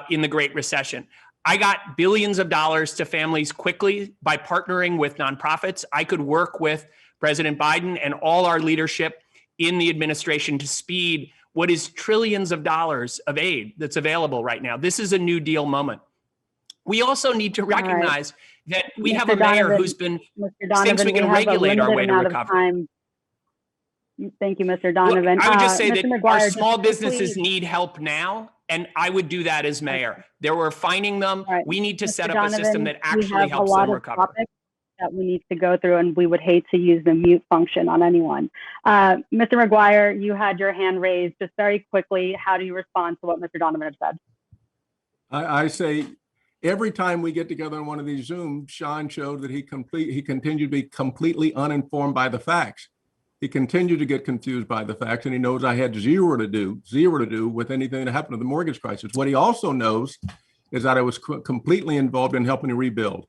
in the Great Recession. I got billions of dollars to families quickly by partnering with nonprofits. I could work with President Biden and all our leadership in the administration to speed what is trillions of dollars of aid that's available right now. This is a New Deal moment. We also need to recognize that we have a mayor who's been thinks we can regulate our way to recovery. Thank you, Mr. Donovan. Look, I would just say that Mcguire, our small businesses need help now, and I would do that as mayor. We're finding them. Right. We need to Mr. set up Donovan, a system that actually we have helps a lot them of recover. topics that we need to go through, and we would hate to use the mute function on anyone. Mr. Mcguire, you had your hand raised. Just very quickly, how do you respond to what Mr. Donovan has said? I say every time we get together on one of these Zooms, Sean showed that he continued to be completely uninformed by the facts. He continued to get confused by the facts, and he knows I had zero to do with anything that happened to the mortgage crisis. What he also knows is that I was completely involved in helping to rebuild.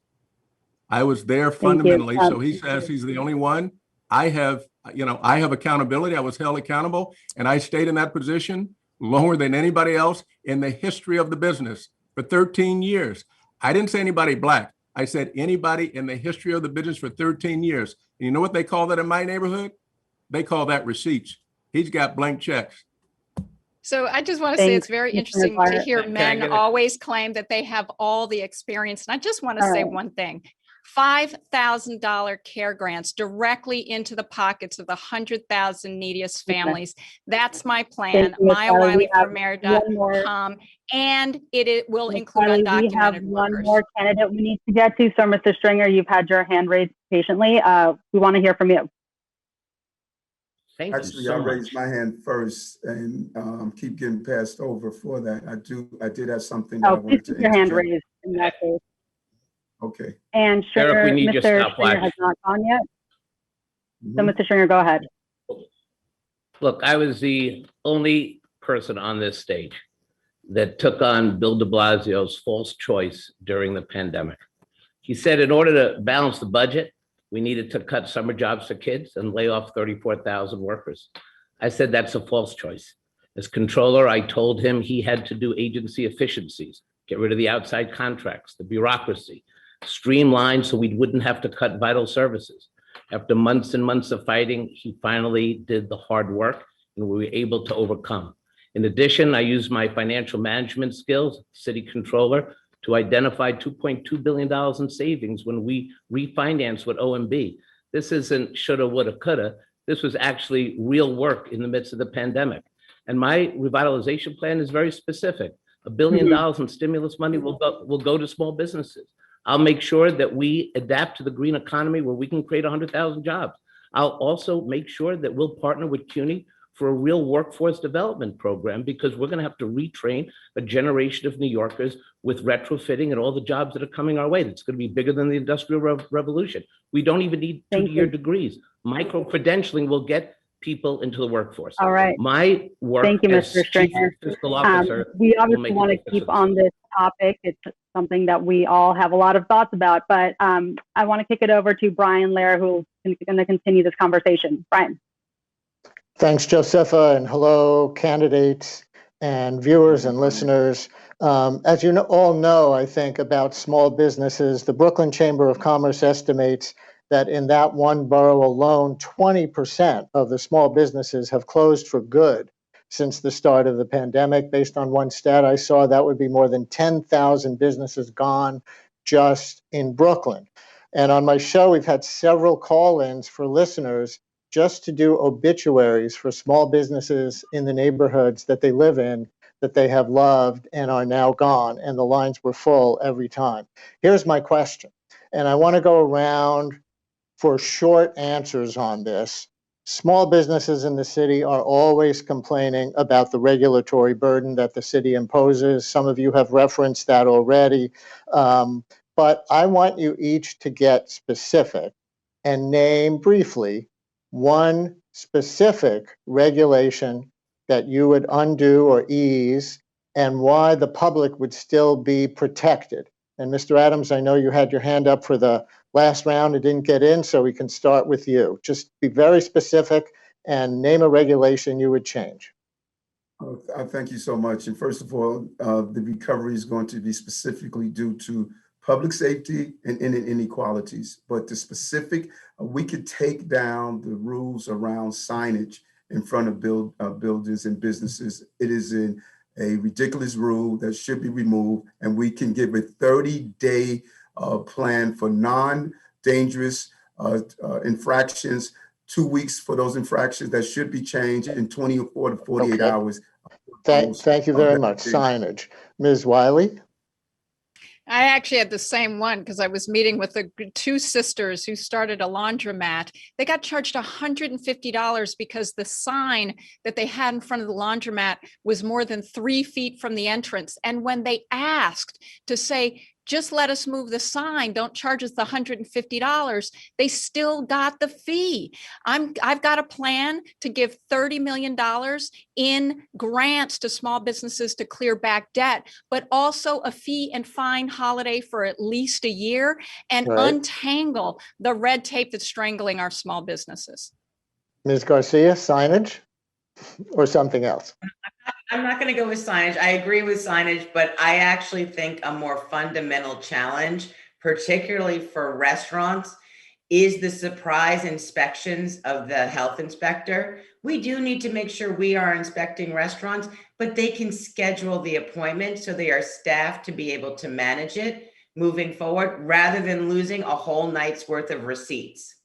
I was there fundamentally. So he says he's the only one. I have accountability. I was held accountable, and I stayed in that position longer than anybody else in the history of the business for 13 years. I didn't say anybody black. I said anybody in the history of the business for 13 years. And you know what they call that in my neighborhood? They call that receipts. He's got blank checks. So I just want to say it's very interesting to hear men always claim that they have all the experience. And I just want to say one thing. $5,000 care grants directly into the pockets of the 100,000 neediest families. That's my plan. MayaWiley4Mayor.com. And it will include undocumented We have workers. one more candidate we need to get to. So, Mr. Stringer, you've had your hand raised patiently. We want to hear from you. Actually, I raised my hand first and keep getting passed over for that. I did have something that I wanted to keep your hand raised in that case. Okay. And Stringer, Eric, we need your Mr. stopwatch. Stringer has not gone yet. So, Mr. Stringer, go ahead. Look, I was the only person on this stage that took on Bill de Blasio's false choice during the pandemic. He said in order to balance the budget, we needed to cut summer jobs for kids and lay off 34,000 workers. I said that's a false choice. As controller, I told him he had to do agency efficiencies, get rid of the outside contracts, the bureaucracy, streamline so we wouldn't have to cut vital services. After months and months of fighting, he finally did the hard work and we were able to overcome. In addition, I used my financial management skills, city controller, to identify $2.2 billion in savings when we refinanced with OMB. This isn't shoulda, woulda, coulda. This was actually real work in the midst of the pandemic. And my revitalization plan is very specific. $1 billion in stimulus money will go to small businesses. I'll make sure that we adapt to the green economy where we can create 100,000 jobs. I'll also make sure that we'll partner with CUNY for a real workforce development program, because we're going to have to retrain a generation of New Yorkers with retrofitting and all the jobs that are coming our way. That's going to be bigger than the Industrial Revolution. We don't even need two-year degrees. Micro-credentialing will get people into the workforce. All right. My work Thank you, as Mr. Stringer. Chief Fiscal Officer We will obviously make want a to keep difference. on this topic. It's something that we all have a lot of thoughts about, but I want to kick it over to Brian Lehrer, who's going to continue this conversation. Brian. Thanks, Josefa, and hello, candidates and viewers and listeners. As you all know, I think, about small businesses, the Brooklyn Chamber of Commerce estimates that in that one borough alone, 20% of the small businesses have closed for good since the start of the pandemic. Based on one stat I saw, that would be more than 10,000 businesses gone just in Brooklyn. And on my show, we've had several call-ins for listeners just to do obituaries for small businesses in the neighborhoods that they live in, that they have loved and are now gone. And the lines were full every time. Here's my question, and I want to go around for short answers on this. Small businesses in the city are always complaining about the regulatory burden that the city imposes. Some of you have referenced that already. But I want you each to get specific and name briefly one specific regulation that you would undo or ease and why the public would still be protected. And Mr. Adams, I know you had your hand up for the last round and didn't get in, so we can start with you. Just be very specific and name a regulation you would change. I thank you so much. And first of all, the recovery is going to be specifically due to public safety and inequalities. But the specific, we could take down the rules around signage in front of buildings and businesses. It is a ridiculous rule that should be removed, and we can give a 30-day plan for non-dangerous infractions, 2 weeks for those infractions that should be changed in 24 to 48 hours. Thank you very much. Signage. Ms. Wiley? I actually had the same one because I was meeting with the two sisters who started a laundromat. They got charged $150 because the sign that they had in front of the laundromat was more than 3 feet from the entrance. And when they asked to say, just let us move the sign, don't charge us the $150, they still got the fee. I've got a plan to give $30 million in grants to small businesses to clear back debt, but also a fee and fine holiday for at least a year and untangle the red tape that's strangling our small businesses. Ms. Garcia, signage or something else? I'm not going to go with signage. I agree with signage, but I actually think a more fundamental challenge, particularly for restaurants, is the surprise inspections of the health inspector. We do need to make sure we are inspecting restaurants, but they can schedule the appointment so they are staffed to be able to manage it moving forward, rather than losing a whole night's worth of receipts.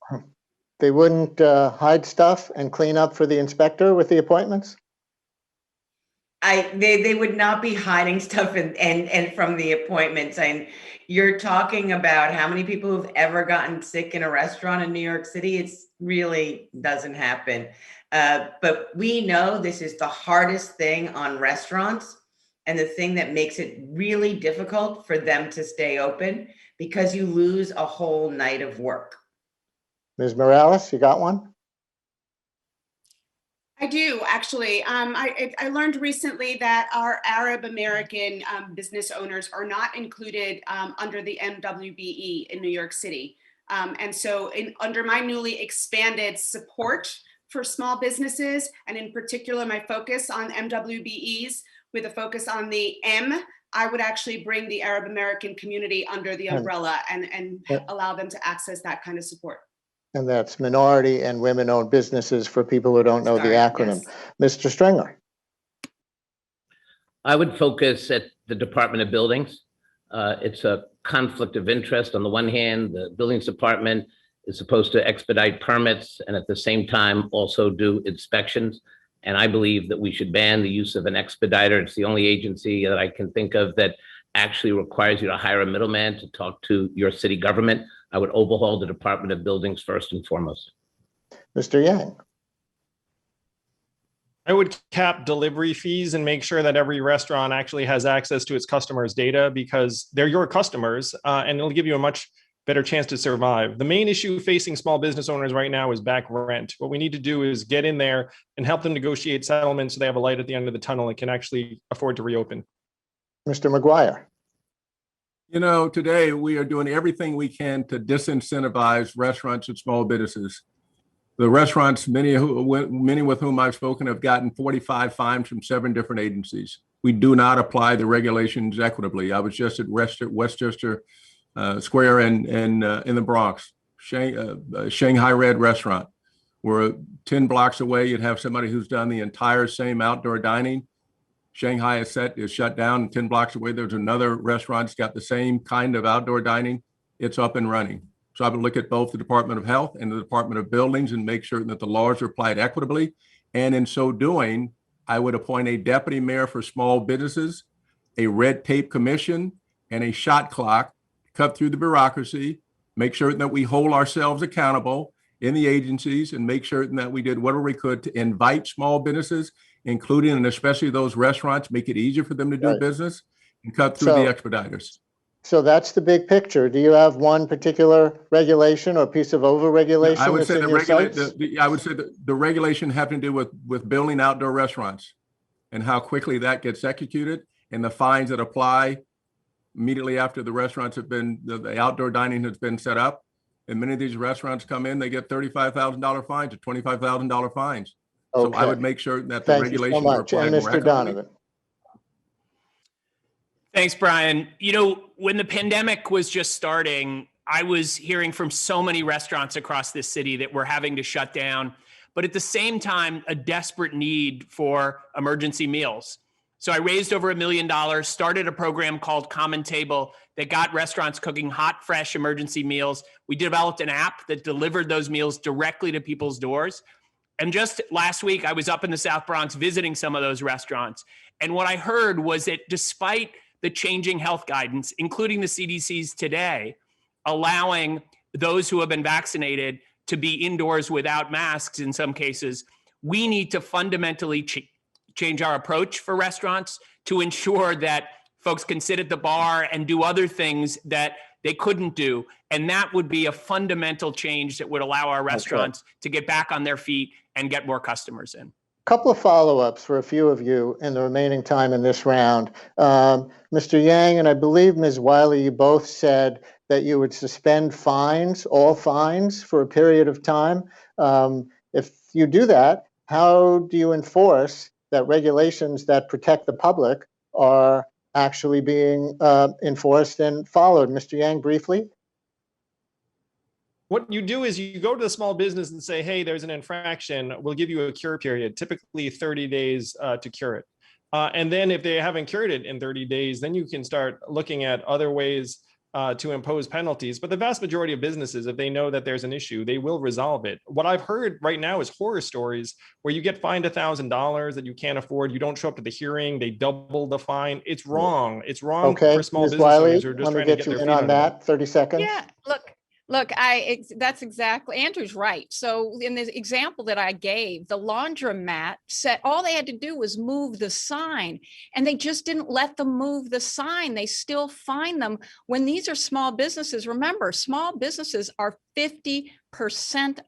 They wouldn't hide stuff and clean up for the inspector with the appointments? They would not be hiding stuff and from the appointments. And you're talking about how many people who've ever gotten sick in a restaurant in New York City. It's really doesn't happen. But we know this is the hardest thing on restaurants and the thing that makes it really difficult for them to stay open, because you lose a whole night of work. Ms. Morales, you got one? I do, actually. I learned recently that our Arab American business owners are not included under the MWBE in New York City. And so under my newly expanded support for small businesses, and in particular my focus on MWBEs with a focus on the M, I would actually bring the Arab American community under the umbrella and allow them to access that kind of support. And that's minority and women-owned businesses for people who don't know the acronym. Yes. Mr. Stringer. I would focus at the Department of Buildings. It's a conflict of interest. On the one hand, the Buildings Department is supposed to expedite permits and at the same time also do inspections. And I believe that we should ban the use of an expediter. It's the only agency that I can think of that actually requires you to hire a middleman to talk to your city government. I would overhaul the Department of Buildings first and foremost. Mr. Yang. I would cap delivery fees and make sure that every restaurant actually has access to its customers' data, because they're your customers and it'll give you a much better chance to survive. The main issue facing small business owners right now is back rent. What we need to do is get in there and help them negotiate settlements so they have a light at the end of the tunnel and can actually afford to reopen. Mr. Mcguire. You know, today we are doing everything we can to disincentivize restaurants and small businesses. The restaurants, many with whom I've spoken, have gotten 45 fines from 7 different agencies. We do not apply the regulations equitably. I was just at Westchester Square in the Bronx, Shanghai Red restaurant, where 10 blocks away you'd have somebody who's done the entire same outdoor dining. Shanghai is shut down, and 10 blocks away there's another restaurant that's got the same kind of outdoor dining. It's up and running. So I would look at both the Department of Health and the Department of Buildings and make sure that the laws are applied equitably. And in so doing, I would appoint a deputy mayor for small businesses, a red tape commission, and a shot clock to cut through the bureaucracy, make sure that we hold ourselves accountable in the agencies, and make sure that we did whatever we could to invite small businesses, including and especially those restaurants, make it easier for them to do business and cut through the expediters. So that's the big picture. Do you have one particular regulation or piece of over-regulation? I would say the regulation having to do with building outdoor restaurants and how quickly that gets executed, and the fines that apply immediately after the restaurants have been, the outdoor dining has been set up. And many of these restaurants come in, they get $35,000 fines or $25,000 fines. So I Okay. would make sure that the Thank you so regulations are much. And applied more Mr. equitably. Donovan. Thanks, Brian. You know, when the pandemic was just starting, I was hearing from so many restaurants across this city that were having to shut down, but at the same time, a desperate need for emergency meals. So I raised over $1 million, started a program called Common Table that got restaurants cooking hot, fresh emergency meals. We developed an app that delivered those meals directly to people's doors. And just last week, I was up in the South Bronx visiting some of those restaurants. And what I heard was that despite the changing health guidance, including the CDC's today, allowing those who have been vaccinated to be indoors without masks in some cases, we need to fundamentally change our approach for restaurants to ensure that folks can sit at the bar and do other things that they couldn't do. And that would be a fundamental change that would allow our restaurants to get back on their feet and get more customers in. Couple of follow-ups for a few of you in the remaining time in this round. Mr. Yang and I believe Ms. Wiley, you both said that you would suspend fines, all fines, for a period of time. If you do that, how do you enforce that regulations that protect the public are actually being enforced and followed? Mr. Yang, briefly. What you do is you go to the small business and say, hey, there's an infraction. We'll give you a cure period, typically 30 days to cure it. And then if they haven't cured it in 30 days, then you can start looking at other ways to impose penalties. But the vast majority of businesses, if they know that there's an issue, they will resolve it. What I've heard right now is horror stories where you get fined $1,000 that you can't afford. You don't show up to the hearing. They double the fine. It's wrong. It's wrong for small Ms. business Wiley, owners who are just let me trying to get get you their in feet on that. 30 seconds. Yeah, look, that's exactly, Andrew's right. So in the example that I gave, the laundromat said all they had to do was move the sign, and they just didn't let them move the sign. They still fine them when these are small businesses. Remember, small businesses are 50%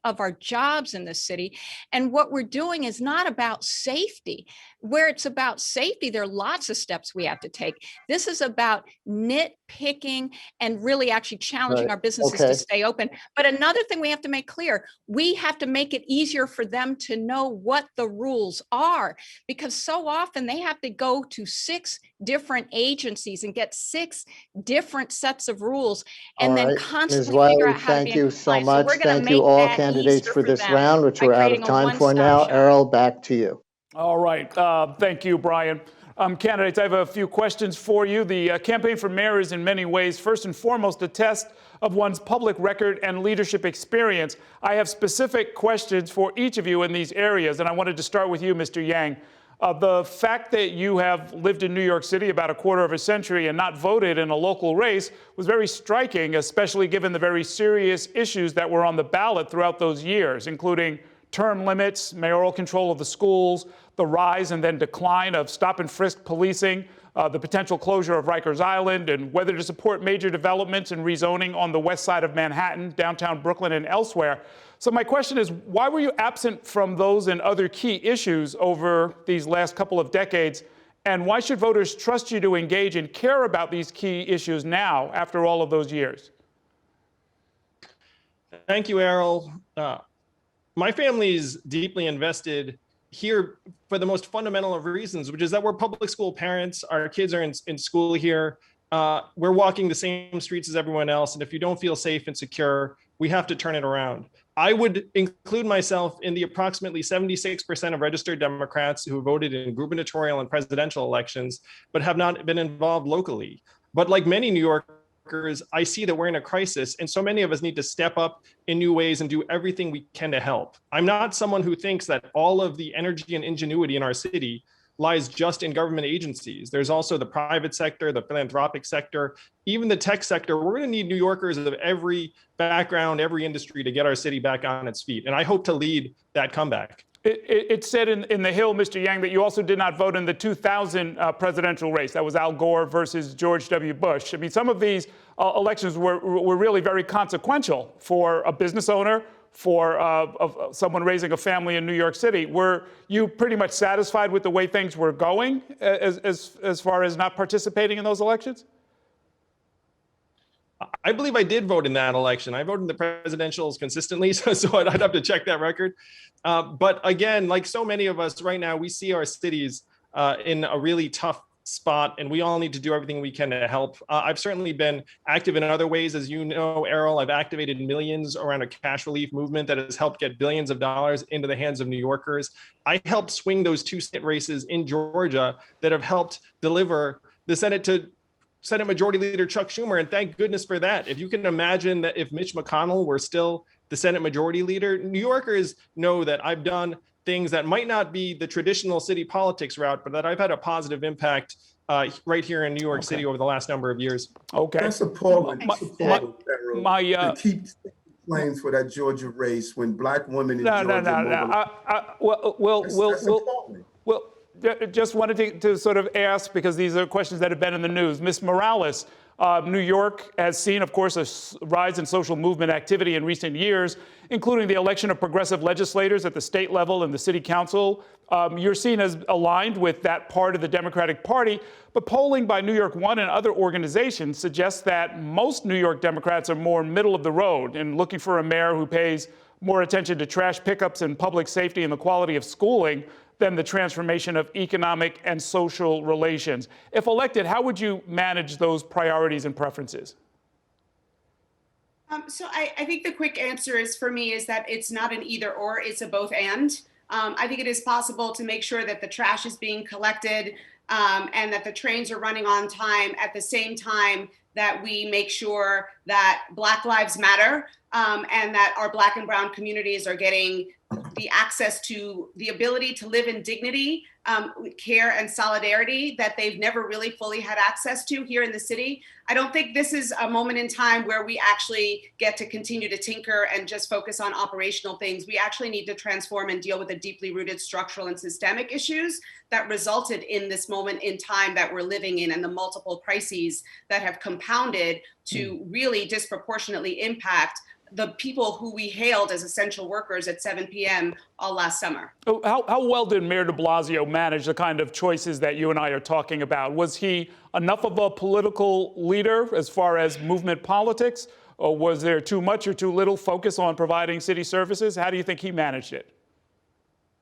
of our jobs in this city. And what we're doing is not about safety. Where it's about safety, there are lots of steps we have to take. This is about nitpicking and really actually challenging our businesses to stay open. But another thing we have to make clear, we have to make it easier for them to know what the rules are, because so often they have to go to 6 different agencies and get 6 different sets of rules and then constantly figure out how to be in compliance. So much. Thank you all candidates for this round, which we're out of time for now. Errol, back to you. All right. Thank you, Brian. Candidates, I have a few questions for you. The campaign for mayor is in many ways, first and foremost, a test of one's public record and leadership experience. I have specific questions for each of you in these areas, and I wanted to start with you, Mr. Yang. The fact that you have lived in New York City about a quarter of a century and not voted in a local race was very striking, especially given the very serious issues that were on the ballot throughout those years, including term limits, mayoral control of the schools, the rise and then decline of stop and frisk policing, the potential closure of Rikers Island, and whether to support major developments and rezoning on the west side of Manhattan, downtown Brooklyn, and elsewhere. So my question is, why were you absent from those and other key issues over these last couple of decades? And why should voters trust you to engage and care about these key issues now, after all of those years? Thank you, Errol. My family is deeply invested here for the most fundamental of reasons, which is that we're public school parents. Our kids are in school here. We're walking the same streets as everyone else. And if you don't feel safe and secure, we have to turn it around. I would include myself in the approximately 76% of registered Democrats who voted in gubernatorial and presidential elections, but have not been involved locally. But like many New Yorkers, I see that we're in a crisis, and so many of us need to step up in new ways and do everything we can to help. I'm not someone who thinks that all of the energy and ingenuity in our city lies just in government agencies. There's also the private sector, the philanthropic sector, even the tech sector. We're going to need New Yorkers of every background, every industry to get our city back on its feet. And I hope to lead that comeback. It said in the Hill, Mr. Yang, that you also did not vote in the 2000 presidential race. That was Al Gore versus George W. Bush. I mean, some of these elections were really very consequential for a business owner, for someone raising a family in New York City. Were you pretty much satisfied with the way things were going as far as not participating in those elections? I believe I did vote in that election. I voted in the presidentials consistently, so I'd have to check that record. But again, like so many of us right now, we see our cities in a really tough spot, and we all need to do everything we can to help. I've certainly been active in other ways. As you know, Errol, I've activated millions around a cash relief movement that has helped get billions of dollars into the hands of New Yorkers. I helped swing those 2 Senate races in Georgia that have helped deliver the Senate to Senate Majority Leader Chuck Schumer, and thank goodness for that. If you can imagine that if Mitch McConnell were still the Senate Majority Leader, New Yorkers know that I've done things that might not be the traditional city politics route, but that I've had a positive impact right here in New York City over the last number of years. Okay. That's appalling. To keep flames for that Georgia race when Black women in Georgia. Well, just wanted to sort of ask, because these are questions that have been in the news. Ms. Morales, New York has seen, of course, a rise in social movement activity in recent years, including the election of progressive legislators at the state level and the city council. You're seen as aligned with that part of the Democratic Party, but polling by New York One and other organizations suggests that most New York Democrats are more middle of the road and looking for a mayor who pays more attention to trash pickups and public safety and the quality of schooling than the transformation of economic and social relations. If elected, how would you manage those priorities and preferences? So I think the quick answer is, for me, is that it's not an either or, it's a both and. I think it is possible to make sure that the trash is being collected and that the trains are running on time at the same time that we make sure that Black Lives Matter and that our Black and brown communities are getting the access to the ability to live in dignity, care, and solidarity that they've never really fully had access to here in the city. I don't think this is a moment in time where we actually get to continue to tinker and just focus on operational things. We actually need to transform and deal with the deeply rooted structural and systemic issues that resulted in this moment in time that we're living in, and the multiple crises that have compounded to really disproportionately impact the people who we hailed as essential workers at 7 p.m. all last summer. How well did Mayor de Blasio manage the kind of choices that you and I are talking about? Was he enough of a political leader as far as movement politics, or was there too much or too little focus on providing city services? How do you think he managed it?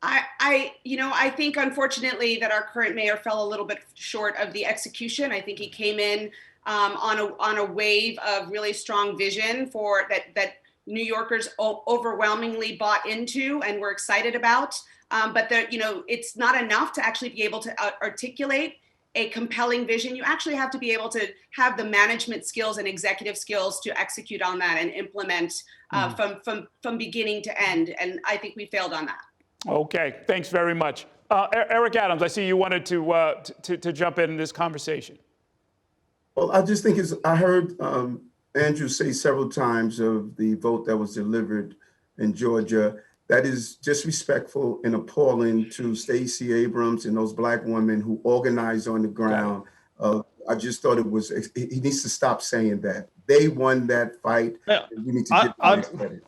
I think, unfortunately, that our current mayor fell a little bit short of the execution. I think he came in on a wave of really strong vision for that New Yorkers overwhelmingly bought into and were excited about. But it's not enough to actually be able to articulate a compelling vision. You actually have to be able to have the management skills and executive skills to execute on that and implement from beginning to end. And I think we failed on that. Okay, thanks very much. Eric Adams, I see you wanted to jump in this conversation. Well, I just think I heard Andrew say several times of the vote that was delivered in Georgia. That is disrespectful and appalling to Stacey Abrams and those Black women who organized on the ground. I just thought he needs to stop saying that. They won that fight. And we need to give them credit.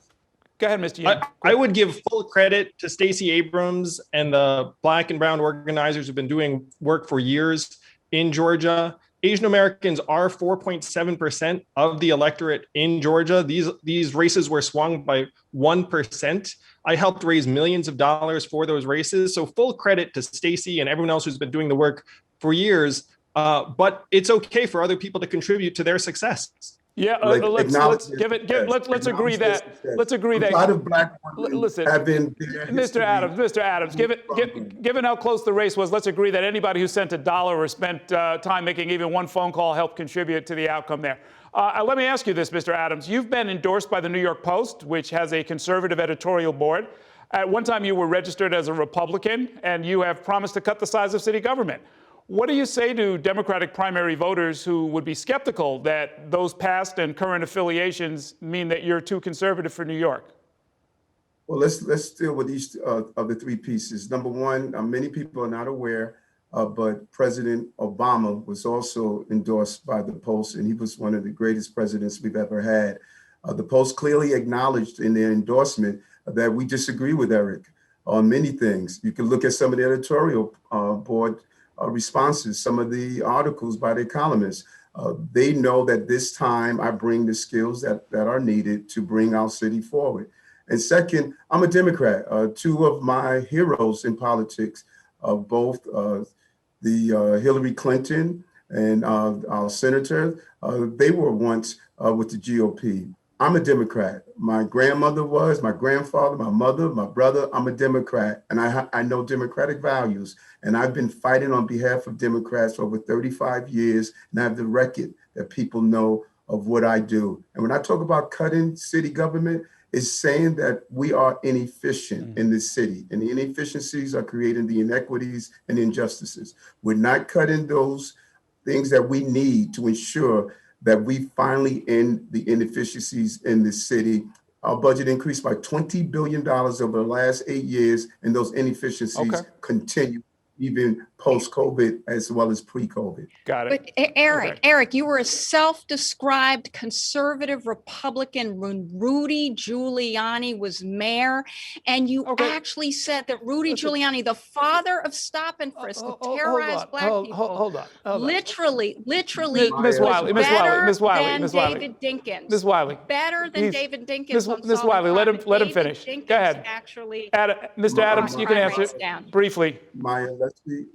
Go ahead, Mr. Yang. I would give full credit to Stacey Abrams and the Black and brown organizers who've been doing work for years in Georgia. Asian Americans are 4.7% of the electorate in Georgia. These races were swung by 1%. I helped raise millions of dollars for those races. So full credit to Stacey and everyone else who's been doing the work for years. But it's okay for other people to contribute to their success. Yeah, let's agree that. A lot of Black women have been there. Mr. Adams, given how close the race was, let's agree that anybody who sent $1 or spent time making even one phone call helped contribute to the outcome there. Let me ask you this, Mr. Adams. You've been endorsed by the New York Post, which has a conservative editorial board. At one time, you were registered as a Republican, and you have promised to cut the size of city government. What do you say to Democratic primary voters who would be skeptical that those past and current affiliations mean that you're too conservative for New York? Well, let's deal with each of the three pieces. Number one, many people are not aware, but President Obama was also endorsed by the Post, and he was one of the greatest presidents we've ever had. The Post clearly acknowledged in their endorsement that we disagree with Eric on many things. You can look at some of the editorial board responses, some of the articles by the columnists. They know that this time I bring the skills that are needed to bring our city forward. And second, I'm a Democrat. Two of my heroes in politics, both the Hillary Clinton and our senator, they were once with the GOP. I'm a Democrat. My grandmother was, my grandfather, my mother, my brother. I'm a Democrat, and I know Democratic values. And I've been fighting on behalf of Democrats for over 35 years, and I have the record that people know of what I do. And when I talk about cutting city government, it's saying that we are inefficient in this city, and the inefficiencies are creating the inequities and injustices. We're not cutting those things that we need to ensure that we finally end the inefficiencies in this city. Our budget increased by $20 billion over the last 8 years, and those inefficiencies continue even post-COVID as well as pre-COVID. Got it. But Eric, you were a self-described conservative Republican when Rudy Giuliani was mayor, and you actually said that Rudy Giuliani, the father of stop and frisk, who terrorized black people, hold on. literally Ms. Wiley, David Dinkins. Ms. Wiley. Better than David Dinkins. Ms. Wiley, let him finish. Go ahead. Actually, Mr. Adams, you can answer briefly. Maya,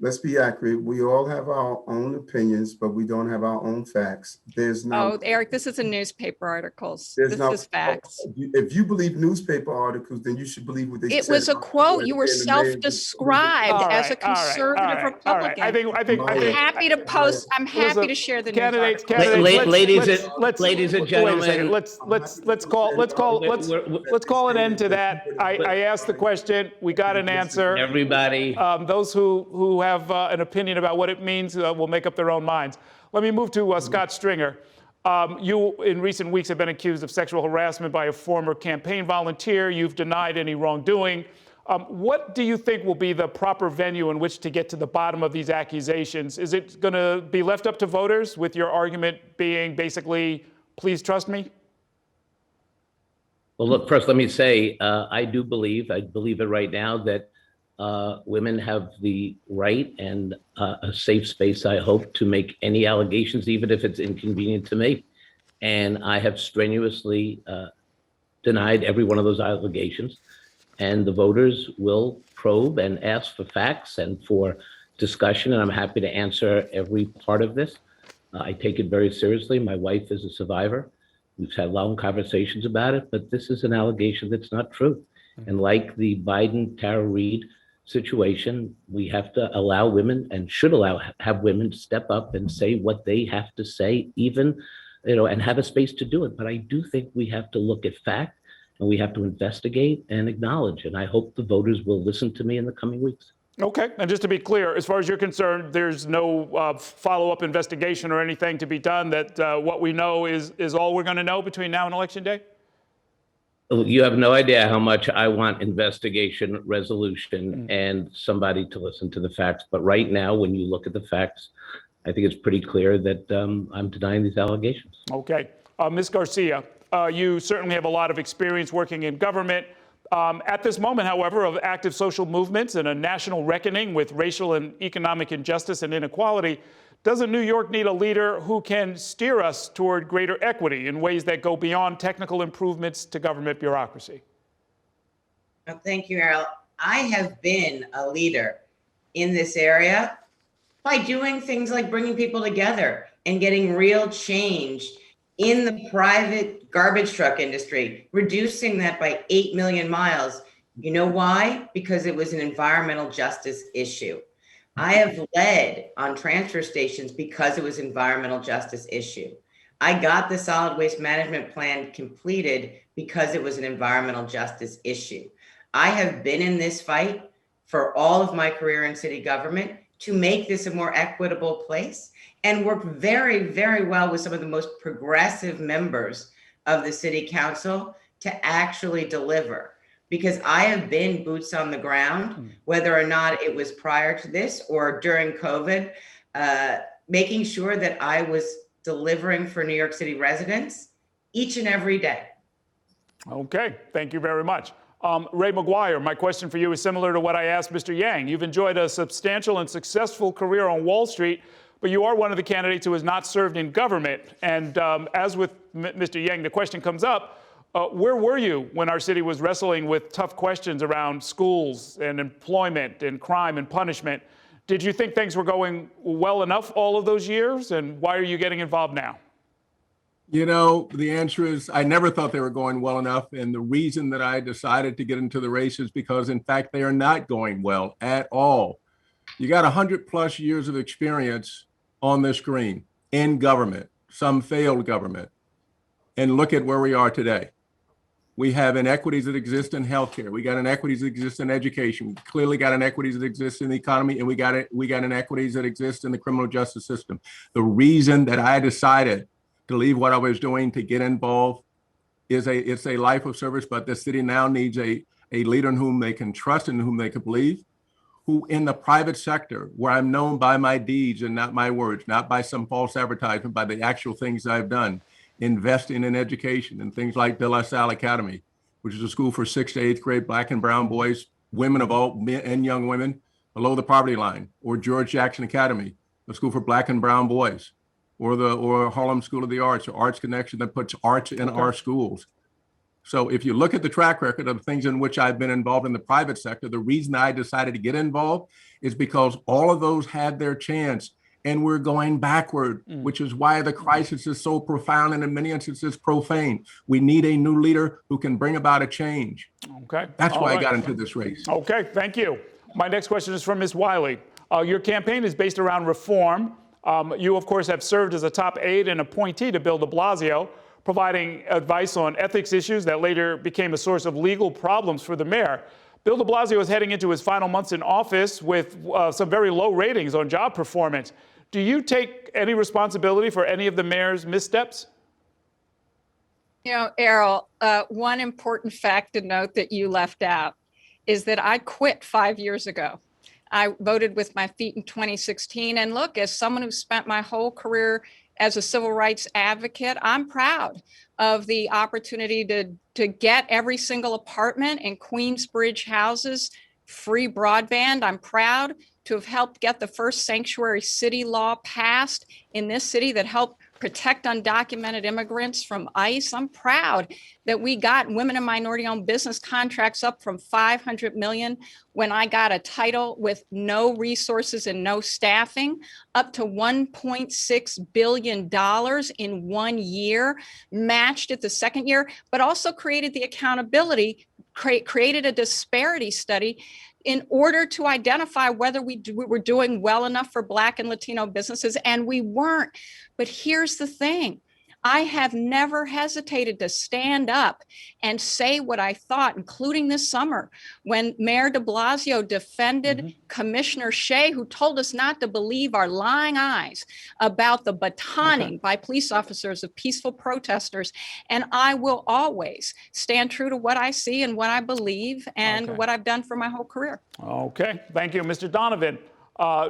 let's be accurate. We all have our own opinions, but we don't have our own facts. There's no. Oh, Eric, this is a newspaper articles. This is facts. If you believe newspaper articles, then you should believe what they said. It was a quote. You were self-described as a conservative Republican. I think I'm happy to post. I'm happy to share the candidates. Ladies and gentlemen, let's call an end to that. I asked the question. We got an answer. Everybody. Those who have an opinion about what it means will make up their own minds. Let me move to Scott Stringer. You, in recent weeks, have been accused of sexual harassment by a former campaign volunteer. You've denied any wrongdoing. What do you think will be the proper venue in which to get to the bottom of these accusations? Is it going to be left up to voters, with your argument being basically, please trust me? Well, look, first, let me say, I believe it right now, that women have the right and a safe space, I hope, to make any allegations, even if it's inconvenient to me. And I have strenuously denied every one of those allegations. And the voters will probe and ask for facts and for discussion. And I'm happy to answer every part of this. I take it very seriously. My wife is a survivor. We've had long conversations about it, but this is an allegation that's not true. And like the Biden-Tara Reade situation, we have to allow women, and should have women step up and say what they have to say, even, and have a space to do it. But I do think we have to look at fact, and we have to investigate and acknowledge. And I hope the voters will listen to me in the coming weeks. Okay. And just to be clear, as far as you're concerned, there's no follow-up investigation or anything to be done, that what we know is all we're going to know between now and Election Day? You have no idea how much I want investigation, resolution, and somebody to listen to the facts. But right now, when you look at the facts, I think it's pretty clear that I'm denying these allegations. Okay. Ms. Garcia, you certainly have a lot of experience working in government. At this moment, however, of active social movements and a national reckoning with racial and economic injustice and inequality, doesn't New York need a leader who can steer us toward greater equity in ways that go beyond technical improvements to government bureaucracy? Well, thank you, Errol. I have been a leader in this area by doing things like bringing people together and getting real change in the private garbage truck industry, reducing that by 8 million miles. You know why? Because it was an environmental justice issue. I have led on transfer stations because it was an environmental justice issue. I got the solid waste management plan completed because it was an environmental justice issue. I have been in this fight for all of my career in city government to make this a more equitable place, and work very, very well with some of the most progressive members of the city council to actually deliver. Because I have been boots on the ground, whether or not it was prior to this or during COVID, making sure that I was delivering for New York City residents each and every day. Okay, thank you very much. Ray Mcguire, my question for you is similar to what I asked Mr. Yang. You've enjoyed a substantial and successful career on Wall Street, but you are one of the candidates who has not served in government. And as with Mr. Yang, the question comes up, where were you when our city was wrestling with tough questions around schools and employment and crime and punishment? Did you think things were going well enough all of those years? And why are you getting involved now? You know, the answer is I never thought they were going well enough. And the reason that I decided to get into the race is because, in fact, they are not going well at all. You got 100+ years of experience on the screen in government, some failed government. And look at where we are today. We have inequities that exist in healthcare. We got inequities that exist in education. We clearly got inequities that exist in the economy, and we got inequities that exist in the criminal justice system. The reason that I decided to leave what I was doing to get involved is it's a life of service, but the city now needs a leader in whom they can trust and in whom they can believe, who in the private sector, where I'm known by my deeds and not my words, not by some false advertisement, by the actual things I've done, investing in education and things like De La Salle Academy, which is a school for 6th to 8th grade Black and brown boys, women of all men and young women below the poverty line, or George Jackson Academy, a school for Black and brown boys, or Harlem School of the Arts, or Arts Connection that puts arts in our schools. So if you look at the track record of things in which I've been involved in the private sector, the reason I decided to get involved is because all of those had their chance. And we're going backward, which is why the crisis is so profound and in many instances profane. We need a new leader who can bring about a change. Okay. That's why I got into this race. Okay, thank you. My next question is from Ms. Wiley. Your campaign is based around reform. You, of course, have served as a top aide and appointee to Bill de Blasio, providing advice on ethics issues that later became a source of legal problems for the mayor. Bill de Blasio is heading into his final months in office with some very low ratings on job performance. Do you take any responsibility for any of the mayor's missteps? You know, Errol, one important fact to note that you left out is that I quit 5 years ago. I voted with my feet in 2016. And look, as someone who spent my whole career as a civil rights advocate, I'm proud of the opportunity to get every single apartment in Queensbridge houses free broadband. I'm proud to have helped get the first sanctuary city law passed in this city that helped protect undocumented immigrants from ICE. I'm proud that we got women and minority-owned business contracts up from $500 million when I got a title with no resources and no staffing, up to $1.6 billion in 1 year, matched it the second year, but also created the accountability, created a disparity study in order to identify whether we were doing well enough for Black and Latino businesses, and we weren't. But here's the thing. I have never hesitated to stand up and say what I thought, including this summer, when Mayor de Blasio defended Commissioner Shea, who told us not to believe our lying eyes about the batoning by police officers of peaceful protesters. And I will always stand true to what I see and what I believe and what I've done for my whole career. Okay, thank you. Mr. Donovan.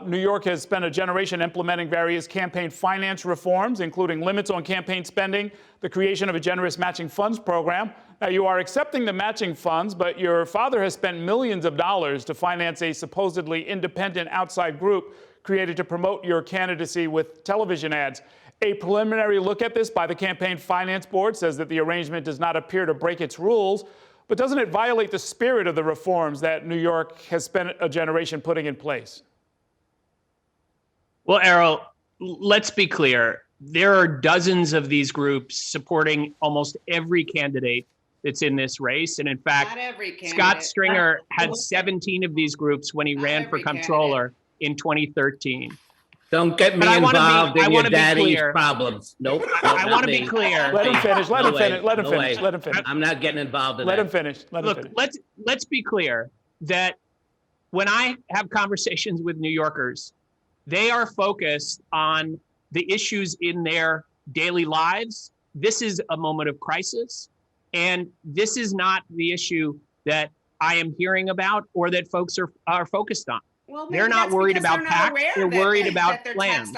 New York has spent a generation implementing various campaign finance reforms, including limits on campaign spending, the creation of a generous matching funds program. Now, you are accepting the matching funds, but your father has spent millions of dollars to finance a supposedly independent outside group created to promote your candidacy with television ads. A preliminary look at this by the Campaign Finance Board says that the arrangement does not appear to break its rules, but doesn't it violate the spirit of the reforms that New York has spent a generation putting in place? Well, Errol, let's be clear. There are dozens of these groups supporting almost every candidate that's in this race. And in fact, Scott Stringer had 17 of these groups when he ran for comptroller in 2013. Don't get me involved in your daddy's problems. Nope. I want to be clear. Let him finish. Let him finish. Let him finish. Let him finish. I'm not getting involved in that. Let him finish. Look, let's be clear that when I have conversations with New Yorkers, they are focused on the issues in their daily lives. This is a moment of crisis, and this is not the issue that I am hearing about or that folks are focused on. Well, they're not worried about PACs, they're worried about plans,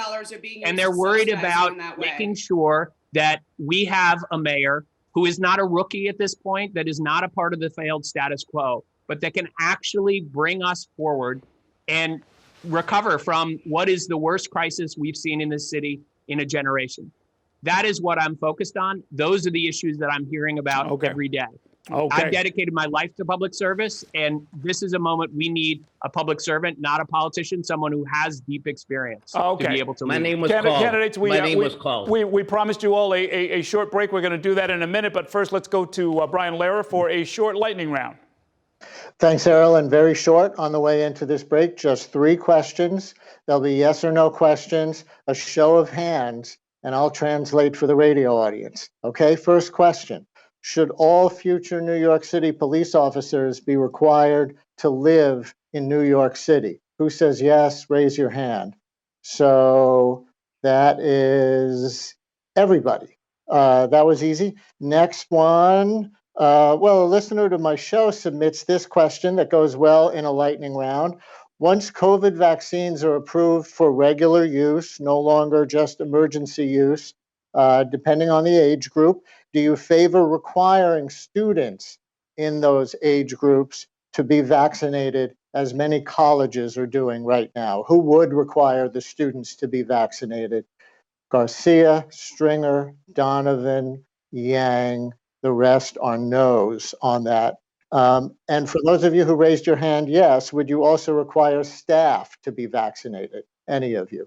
and they're worried about making sure that we have a mayor who is not a rookie at this point, that is not a part of the failed status quo, but that can actually bring us forward and recover from what is the worst crisis we've seen in this city in a generation. That is what I'm focused on. Those are the issues that I'm hearing about every day. I've dedicated my life to public service, and this is a moment we need a public servant, not a politician, someone who has deep experience to be able to lead. My name was called. Candidates, My name was called. We promised you all a short break. We're going to do that in a minute, but first let's go to Brian Lehrer for a short lightning round. Thanks, Errol, and very short on the way into this break, just 3 questions. There'll be yes or no questions, a show of hands, and I'll translate for the radio audience. Okay, first question. Should all future New York City police officers be required to live in New York City? Who says yes? Raise your hand. So that is everybody. That was easy. Next one. Well, a listener to my show submits this question that goes well in a lightning round. Once COVID vaccines are approved for regular use, no longer just emergency use, depending on the age group, do you favor requiring students in those age groups to be vaccinated, as many colleges are doing right now? Who would require the students to be vaccinated? Garcia, Stringer, Donovan, Yang. The rest are no's on that. And for those of you who raised your hand, yes, would you also require staff to be vaccinated? Any of you?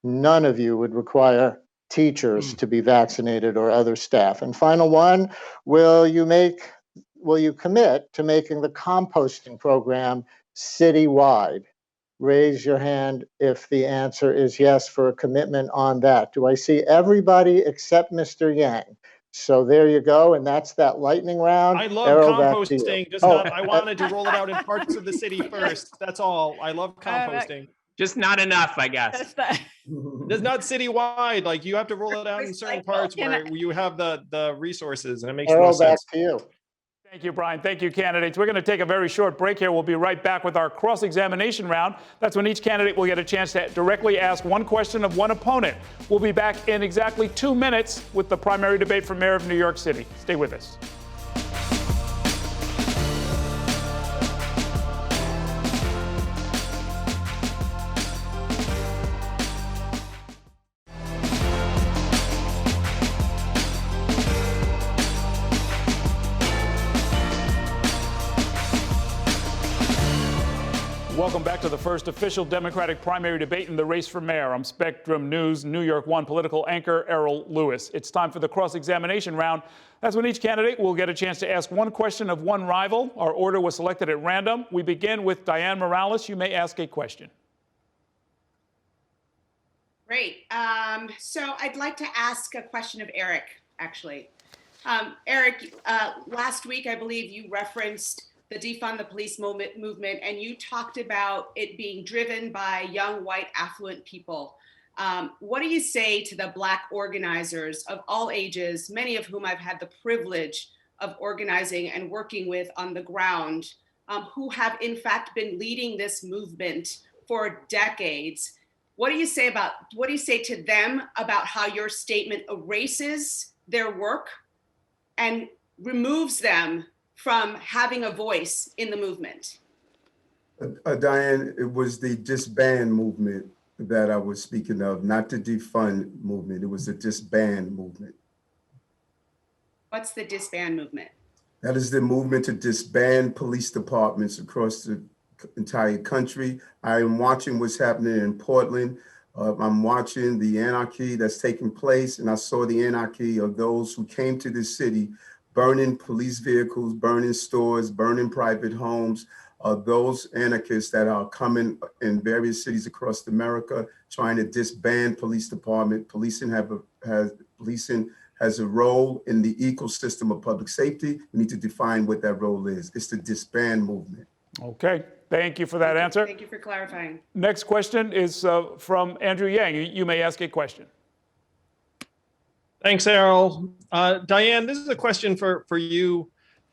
None of you would require teachers to be vaccinated or other staff. And final one, will you commit to making the composting program citywide? Raise your hand if the answer is yes for a commitment on that. Do I see everybody except Mr. Yang? So there you go, and that's that lightning round. I love Errol, composting. I wanted to roll it out in parts of the city first. That's all. I love composting. Just not enough, I guess. There's not citywide. Like you have to roll it out in certain parts where you have the resources, and it makes more sense. Back to you. Thank you, Brian. Thank you, candidates. We're going to take a very short break here. We'll be right back with our cross-examination round. That's when each candidate will get a chance to directly ask one question of one opponent. We'll be back in exactly 2 minutes with the primary debate for mayor of New York City. Stay with us. Welcome back to the first official Democratic primary debate in the race for mayor. I'm Spectrum News New York One political anchor Errol Lewis. It's time for the cross-examination round. That's when each candidate will get a chance to ask one question of one rival. Our order was selected at random. We begin with Diane Morales. You may ask a question. Great. So I'd like to ask a question of Eric, actually. Eric, last week, I believe you referenced the defund the police movement, and you talked about it being driven by young, white, affluent people. What do you say to the Black organizers of all ages, many of whom I've had the privilege of organizing and working with on the ground, who have in fact been leading this movement for decades? What do you say to them about how your statement erases their work and removes them from having a voice in the movement? Diane, it was the disband movement that I was speaking of, not the defund movement. It was the disband movement. What's the disband movement? That is the movement to disband police departments across the entire country. I am watching what's happening in Portland. I'm watching the anarchy that's taking place, and I saw the anarchy of those who came to this city burning police vehicles, burning stores, burning private homes. Those anarchists that are coming in various cities across America, trying to disband police department. Policing has a role in the ecosystem of public safety. We need to define what that role is. It's the disband movement. Okay, thank you for that answer. Thank you for clarifying. Next question is from Andrew Yang. You may ask a question. Thanks, Errol. Diane, this is a question for you.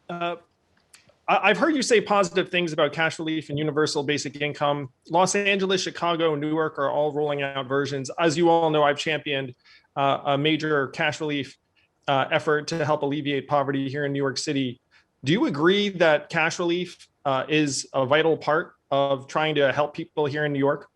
I've heard you say positive things about cash relief and universal basic income. Los Angeles, Chicago, Newark are all rolling out versions. As you all know, I've championed a major cash relief effort to help alleviate poverty here in New York City. Do you agree that cash relief is a vital part of trying to help people here in New York?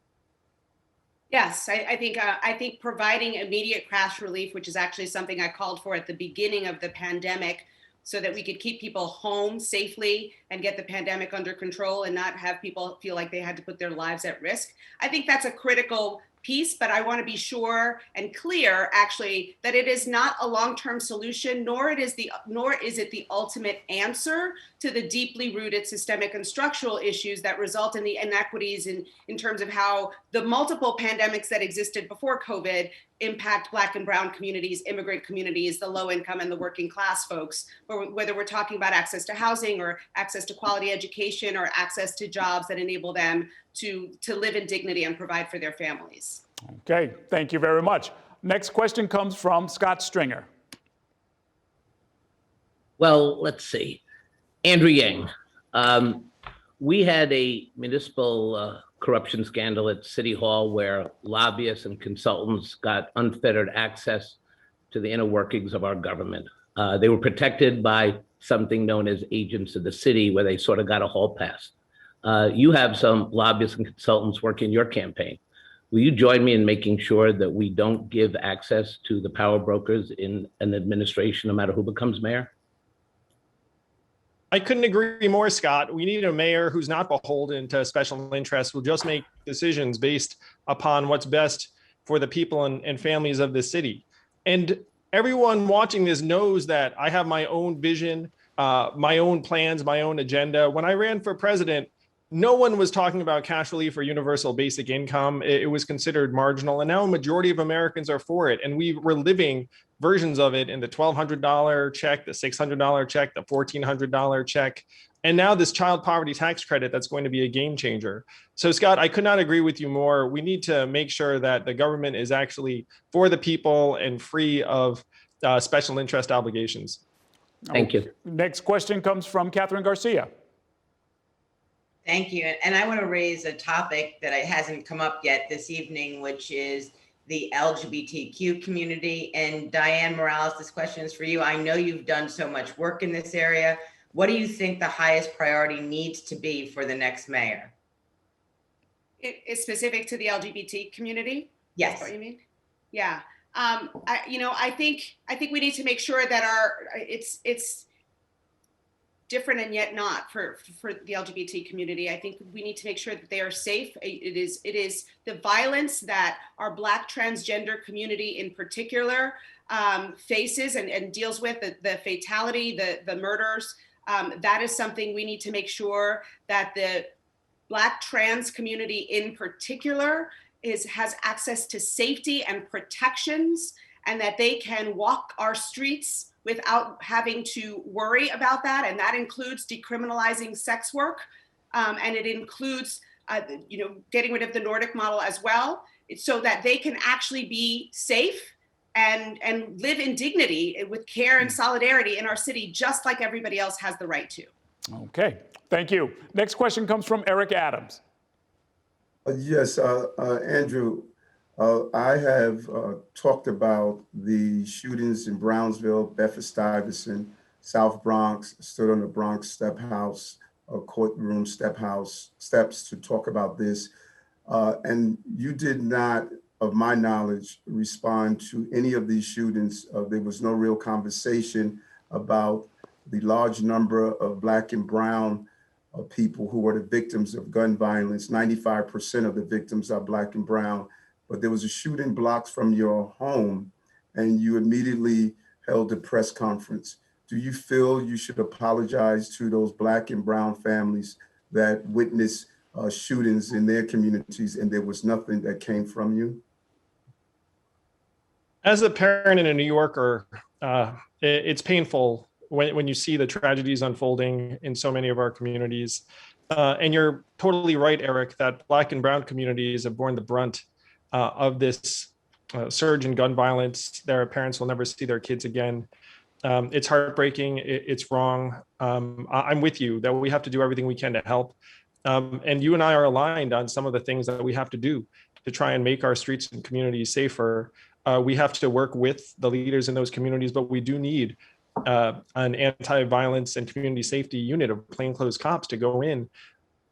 Yes, I think providing immediate crash relief, which is actually something I called for at the beginning of the pandemic, so that we could keep people home safely and get the pandemic under control and not have people feel like they had to put their lives at risk. I think that's a critical piece, but I want to be sure and clear actually that it is not a long-term solution, nor is it the ultimate answer to the deeply rooted systemic and structural issues that result in the inequities in terms of how the multiple pandemics that existed before COVID impact Black and Brown communities, immigrant communities, the low income and the working class folks, or whether we're talking about access to housing or access to quality education or access to jobs that enable them to live in dignity and provide for their families. Okay, thank you very much. Next question comes from Scott Stringer. Well, let's see. Andrew Yang. We had a municipal corruption scandal at City Hall where lobbyists and consultants got unfettered access to the inner workings of our government. They were protected by something known as agents of the city, where they sort of got a hall pass. You have some lobbyists and consultants working your campaign. Will you join me in making sure that we don't give access to the power brokers in an administration, no matter who becomes mayor? I couldn't agree more, Scott. We need a mayor who's not beholden to special interests, will just make decisions based upon what's best for the people and families of the city. And everyone watching this knows that I have my own vision, my own plans, my own agenda. When I ran for president, no one was talking about cash relief or universal basic income. It was considered marginal. And now a majority of Americans are for it. And we were living versions of it in the $1,200 check, the $600 check, the $1,400 check. And now this child poverty tax credit that's going to be a game changer. So Scott, I could not agree with you more. We need to make sure that the government is actually for the people and free of special interest obligations. Thank you. Next question comes from Catherine Garcia. Thank you. And I want to raise a topic that hasn't come up yet this evening, which is the LGBTQ community. And Diane Morales, this question is for you. I know you've done so much work in this area. What do you think the highest priority needs to be for the next mayor? It's specific to the LGBT community? Yes. That's what you mean? Yeah. I think we need to make sure that it's different and yet not for the LGBT community. I think we need to make sure that they are safe. It is the violence that our Black transgender community in particular faces and deals with, the fatality, the murders. That is something we need to make sure that the Black trans community in particular has access to safety and protections, and that they can walk our streets without having to worry about that. And that includes decriminalizing sex work. And it includes, getting rid of the Nordic model as well, so that they can actually be safe and live in dignity with care and solidarity in our city, just like everybody else has the right to. Okay, thank you. Next question comes from Eric Adams. Yes, Andrew, I have talked about the shootings in Brownsville, Bedford-Stuyvesant, South Bronx, stood on the Bronx courtroom steps to talk about this. And you did not, of my knowledge, respond to any of these shootings. There was no real conversation about the large number of Black and Brown people who were the victims of gun violence. 95% of the victims are Black and Brown. But there was a shooting blocks from your home, and you immediately held a press conference. Do you feel you should apologize to those Black and Brown families that witnessed shootings in their communities and there was nothing that came from you? As a parent and a New Yorker, it's painful when you see the tragedies unfolding in so many of our communities. And you're totally right, Eric, that Black and Brown communities have borne the brunt of this surge in gun violence. Their parents will never see their kids again. It's heartbreaking. It's wrong. I'm with you that we have to do everything we can to help. And you and I are aligned on some of the things that we have to do to try and make our streets and communities safer. We have to work with the leaders in those communities, but we do need an anti-violence and community safety unit of plainclothes cops to go in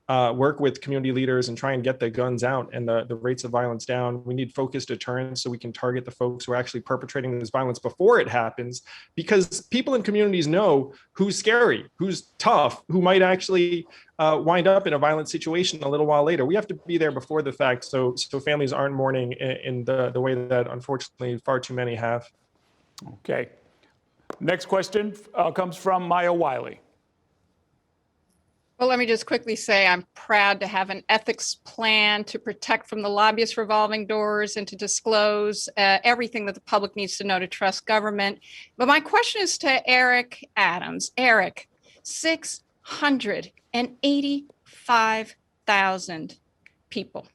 work with community leaders and try and get the guns out and the rates of violence down. We need focused deterrence so we can target the folks who are actually perpetrating this violence before it happens, because people in communities know who's scary, who's tough, who might actually wind up in a violent situation a little while later. We have to be there before the fact, so families aren't mourning in the way that unfortunately far too many have. Okay. Next question comes from Wiley. Well, let me just quickly say I'm proud to have an ethics plan to protect from the lobbyist revolving doors and to disclose everything that the public needs to know to trust government. But my question is to Eric Adams. Eric, 685,000 people,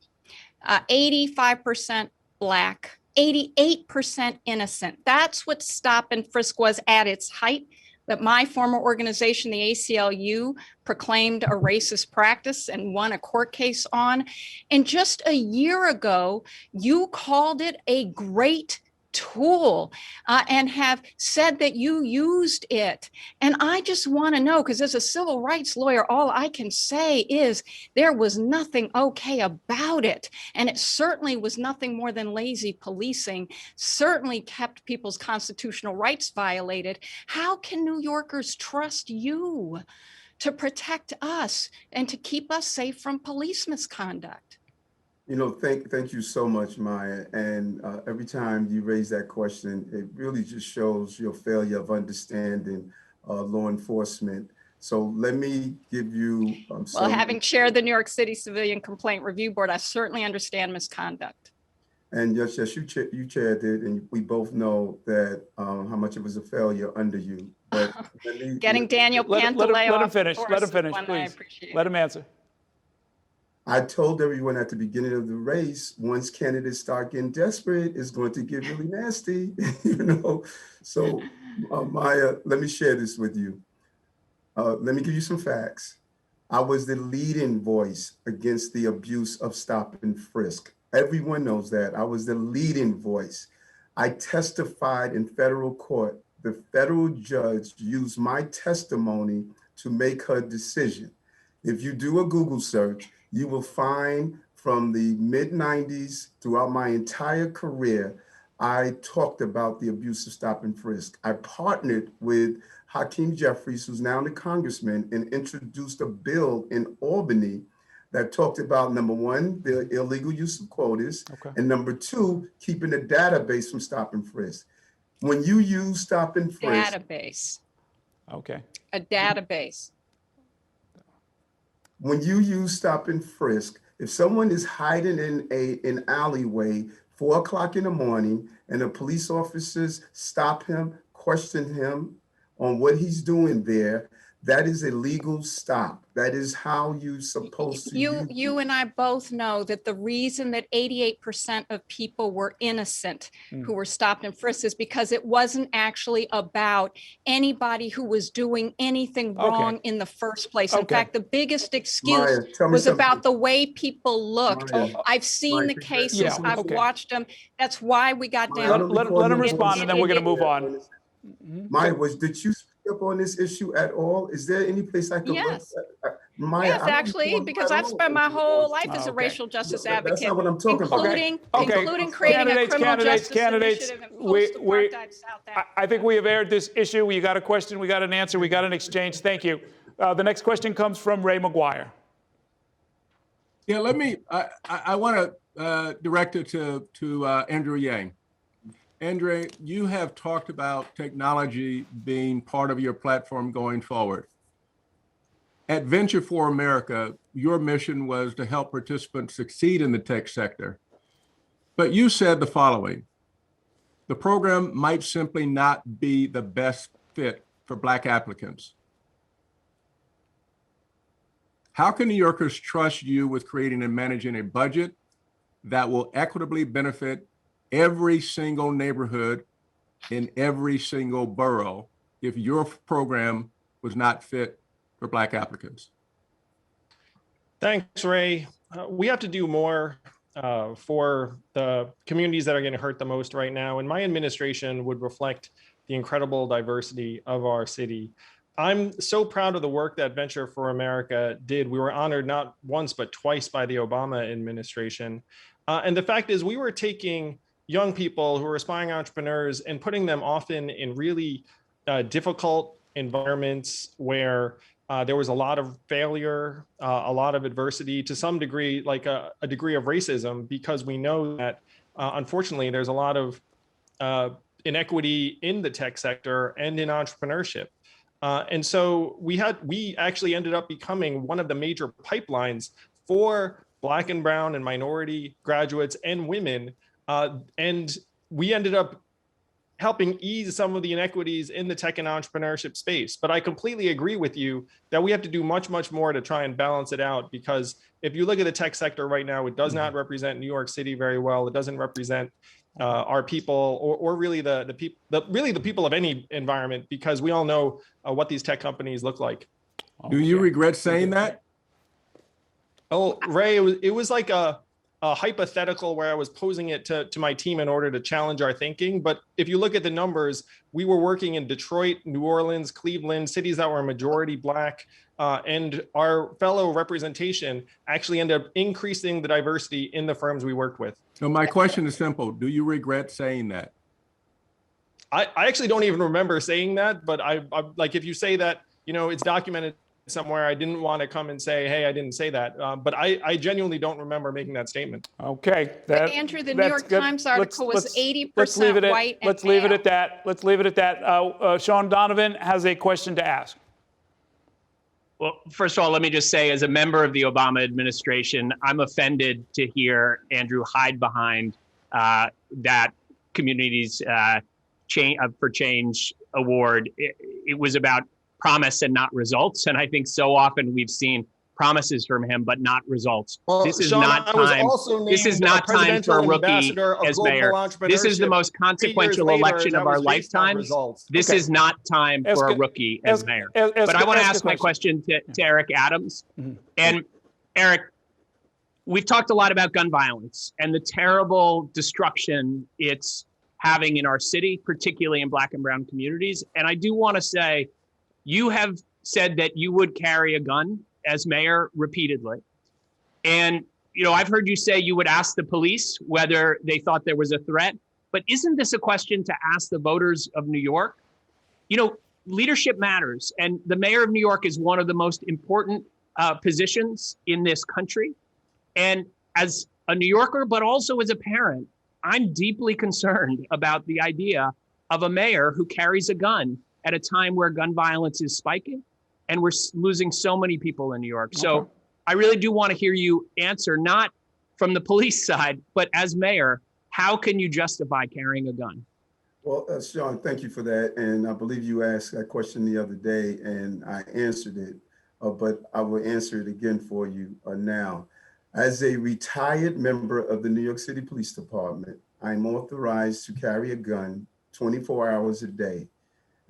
85% Black, 88% innocent. That's what stop and frisk was at its height, that my former organization, the ACLU, proclaimed a racist practice and won a court case on. And just a year ago, you called it a great tool and have said that you used it. And I just want to know, because as a civil rights lawyer, all I can say is there was nothing okay about it. And it certainly was nothing more than lazy policing, certainly kept people's constitutional rights violated. How can New Yorkers trust you to protect us and to keep us safe from police misconduct? You know, thank you so much, Maya. And every time you raise that question, it really just shows your failure of understanding law enforcement. So let me give you well, having chaired the New York City Civilian Complaint Review Board, I certainly understand misconduct. And yes, you chaired it, and we both know that how much it was a failure under you. But getting Daniel Pantaleo. Let him finish. Let him finish, please. Let him answer. I told everyone at the beginning of the race, once candidates start getting desperate, it's going to get really nasty, you know? So Maya, let me share this with you. Let me give you some facts. I was the leading voice against the abuse of stop and frisk. Everyone knows that. I was the leading voice. I testified in federal court. The federal judge used my testimony to make her decision. If you do a Google search, you will find from the mid-90s throughout my entire career, I talked about the abuse of stop and frisk. I partnered with Hakeem Jeffries, who's now the congressman, and introduced a bill in Albany that talked about, number one, the illegal use of quotas, and number two, keeping a database from stop and frisk. When you use stop and frisk. Database. Okay. A database. When you use stop and frisk, if someone is hiding in an alleyway, 4 o'clock in the morning, and the police officers stop him, question him on what he's doing there, that is a legal stop. That is how you're supposed to use it. You and I both know that the reason that 88% of people were innocent who were stopped and frisked is because it wasn't actually about anybody who was doing anything wrong in the first place. In fact, the biggest excuse was about the way people looked. I've seen the cases, I've watched them. That's why we got down. Let him respond, and then we're going to move on. Maya, did you speak up on this issue at all? Is there any place I could look at? Maya, yes, actually, because I've spent my whole life as a racial justice advocate, that's not what I'm talking including, about. including creating a criminal justice initiative in post-apartheid South Africa. I think we have aired this issue. We got a question, we got an answer, we got an exchange. Thank you. The next question comes from Ray Mcguire. Yeah, I want to direct it to Andrew Yang. Andre, you have talked about technology being part of your platform going forward. At Venture for America, your mission was to help participants succeed in the tech sector. But you said the following: the program might simply not be the best fit for Black applicants. How can New Yorkers trust you with creating and managing a budget that will equitably benefit every single neighborhood in every single borough if your program was not fit for Black applicants? Thanks, Ray. We have to do more for the communities that are getting hurt the most right now. And my administration would reflect the incredible diversity of our city. I'm so proud of the work that Venture for America did. We were honored not once, but twice by the Obama administration. And the fact is, we were taking young people who are aspiring entrepreneurs and putting them often in really difficult environments where there was a lot of failure, a lot of adversity, to some degree, like a degree of racism, because we know that unfortunately there's a lot of inequity in the tech sector and in entrepreneurship. And so we actually ended up becoming one of the major pipelines for Black and brown and minority graduates and women. And we ended up helping ease some of the inequities in the tech and entrepreneurship space. But I completely agree with you that we have to do much, much more to try and balance it out, because if you look at the tech sector right now, it does not represent New York City very well. It doesn't represent our people, or really the people of any environment, because we all know what these tech companies look like. Do you regret saying that? Oh, Ray, it was like a hypothetical where I was posing it to my team in order to challenge our thinking. But if you look at the numbers, we were working in Detroit, New Orleans, Cleveland, cities that were majority Black, and our fellow representation actually ended up increasing the diversity in the firms we worked with. So my question is simple. Do you regret saying that? I actually don't even remember saying that, but I like, if you say that, it's documented somewhere, I didn't want to come and say, hey, I didn't say that. But I genuinely don't remember making that statement. Okay. Andrew, the New York Times article was 80% white. Let's leave it at that. Let's leave it at that. Sean Donovan has a question to ask. Well, first of all, let me just say, as a member of the Obama administration, I'm offended to hear Andrew hide behind that Communities for Change award. It was about promise and not results. And I think so often we've seen promises from him, but not results. Well, this is Sean, not time. This is not time for a rookie as mayor. This is the most consequential election of our lifetimes. This is not time for a rookie as mayor. But I want to ask my question to Eric Adams. And Eric, we've talked a lot about gun violence and the terrible destruction it's having in our city, particularly in Black and brown communities. And I do want to say, you have said that you would carry a gun as mayor repeatedly. And, I've heard you say you would ask the police whether they thought there was a threat. But isn't this a question to ask the voters of New York? Leadership matters. And the mayor of New York is one of the most important positions in this country. And as a New Yorker, but also as a parent, I'm deeply concerned about the idea of a mayor who carries a gun at a time where gun violence is spiking and we're losing so many people in New York. So I really do want to hear you answer, not from the police side, but as mayor, how can you justify carrying a gun? Well, Sean, thank you for that. And I believe you asked that question the other day and I answered it, but I will answer it again for you now. As a retired member of the New York City Police Department, I'm authorized to carry a gun 24 hours a day.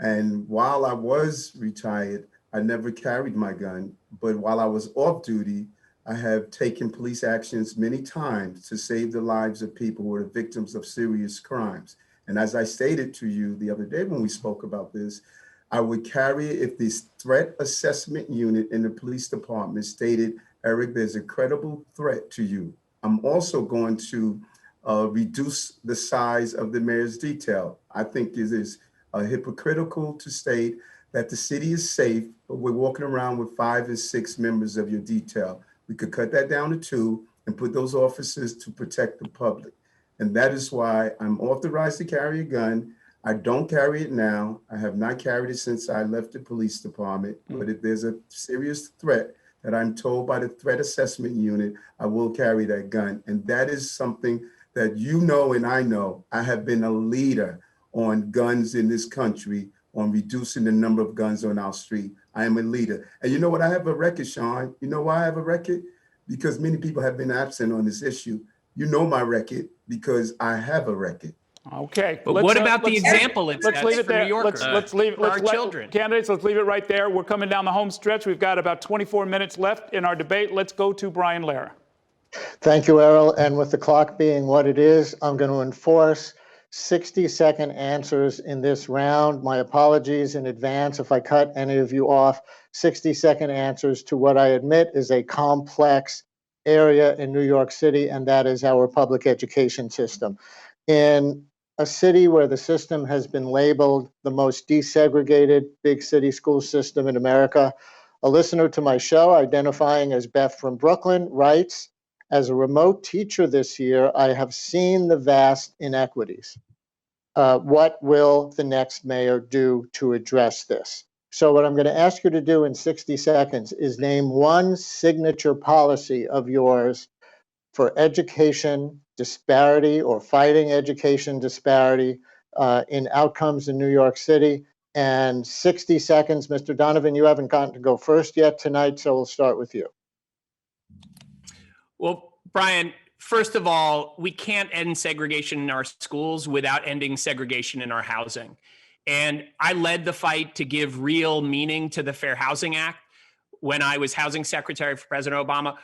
And while I was retired, I never carried my gun. But while I was off duty, I have taken police actions many times to save the lives of people who are victims of serious crimes. And as I stated to you the other day when we spoke about this, I would carry it if the threat assessment unit in the police department stated, Eric, there's a credible threat to you. I'm also going to reduce the size of the mayor's detail. I think it is hypocritical to state that the city is safe, but we're walking around with 5 and 6 members of your detail. We could cut that down to 2 and put those officers to protect the public. And that is why I'm authorized to carry a gun. I don't carry it now. I have not carried it since I left the police department. But if there's a serious threat that I'm told by the threat assessment unit, I will carry that gun. And that is something that and I know. I have been a leader on guns in this country, on reducing the number of guns on our street. I am a leader. And you know what? I have a record, Sean. You know why I have a record? Because many people have been absent on this issue. You know my record because I have a record. Okay. But what about the example it let's sets leave it for there. New Yorkers, let's leave it for our children? Candidates, let's leave it right there. We're coming down the home stretch. We've got about 24 minutes left in our debate. Let's go to Brian Lehrer. Thank you, Errol. And with the clock being what it is, I'm going to enforce 60-second answers in this round. My apologies in advance if I cut any of you off. 60-second answers to what I admit is a complex area in New York City, and that is our public education system. In a city where the system has been labeled the most desegregated big city school system in America, a listener to my show, identifying as Beth from Brooklyn, writes, as a remote teacher this year, I have seen the vast inequities. What will the next mayor do to address this? So what I'm going to ask you to do in 60 seconds is name one signature policy of yours for education disparity or fighting education disparity in outcomes in New York City. And 60 seconds, Mr. Donovan, you haven't gotten to go first yet tonight, so we'll start with you. Well, Brian, first of all, we can't end segregation in our schools without ending segregation in our housing. And I led the fight to give real meaning to the Fair Housing Act when I was housing secretary for President Obama.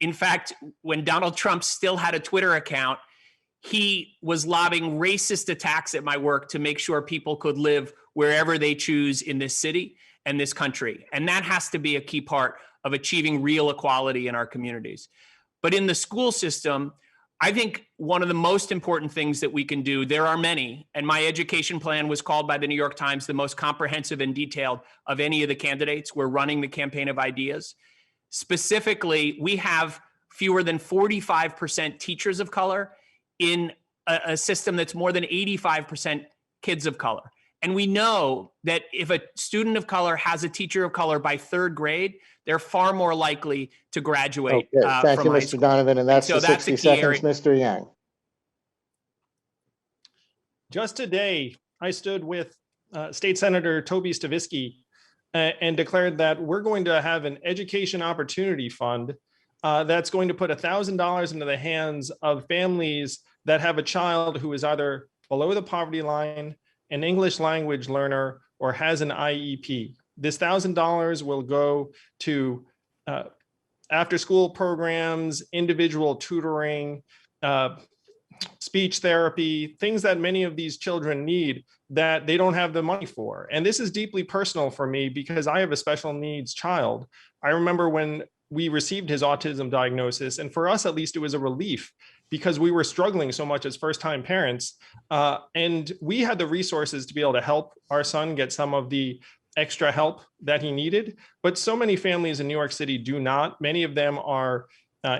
In fact, when Donald Trump still had a Twitter account, he was lobbing racist attacks at my work to make sure people could live wherever they choose in this city and this country. And that has to be a key part of achieving real equality in our communities. But in the school system, I think one of the most important things that we can do, there are many, and my education plan was called by the New York Times the most comprehensive and detailed of any of the candidates. We're running the campaign of ideas. Specifically, we have fewer than 45% teachers of color in a system that's more than 85% kids of color. And we know that if a student of color has a teacher of color by third grade, they're far more likely to graduate. Okay. Thank you, Mr. Donovan. And that's the 60 seconds, Mr. Yang. Just today, I stood with State Senator Toby Stavisky and declared that we're going to have an education opportunity fund that's going to put $1,000 into the hands of families that have a child who is either below the poverty line, an English language learner, or has an IEP. This $1,000 will go to after-school programs, individual tutoring, speech therapy, things that many of these children need that they don't have the money for. And this is deeply personal for me because I have a special needs child. I remember when we received his autism diagnosis, and for us, at least, it was a relief because we were struggling so much as first-time parents. And we had the resources to be able to help our son get some of the extra help that he needed. But so many families in New York City do not. Many of them are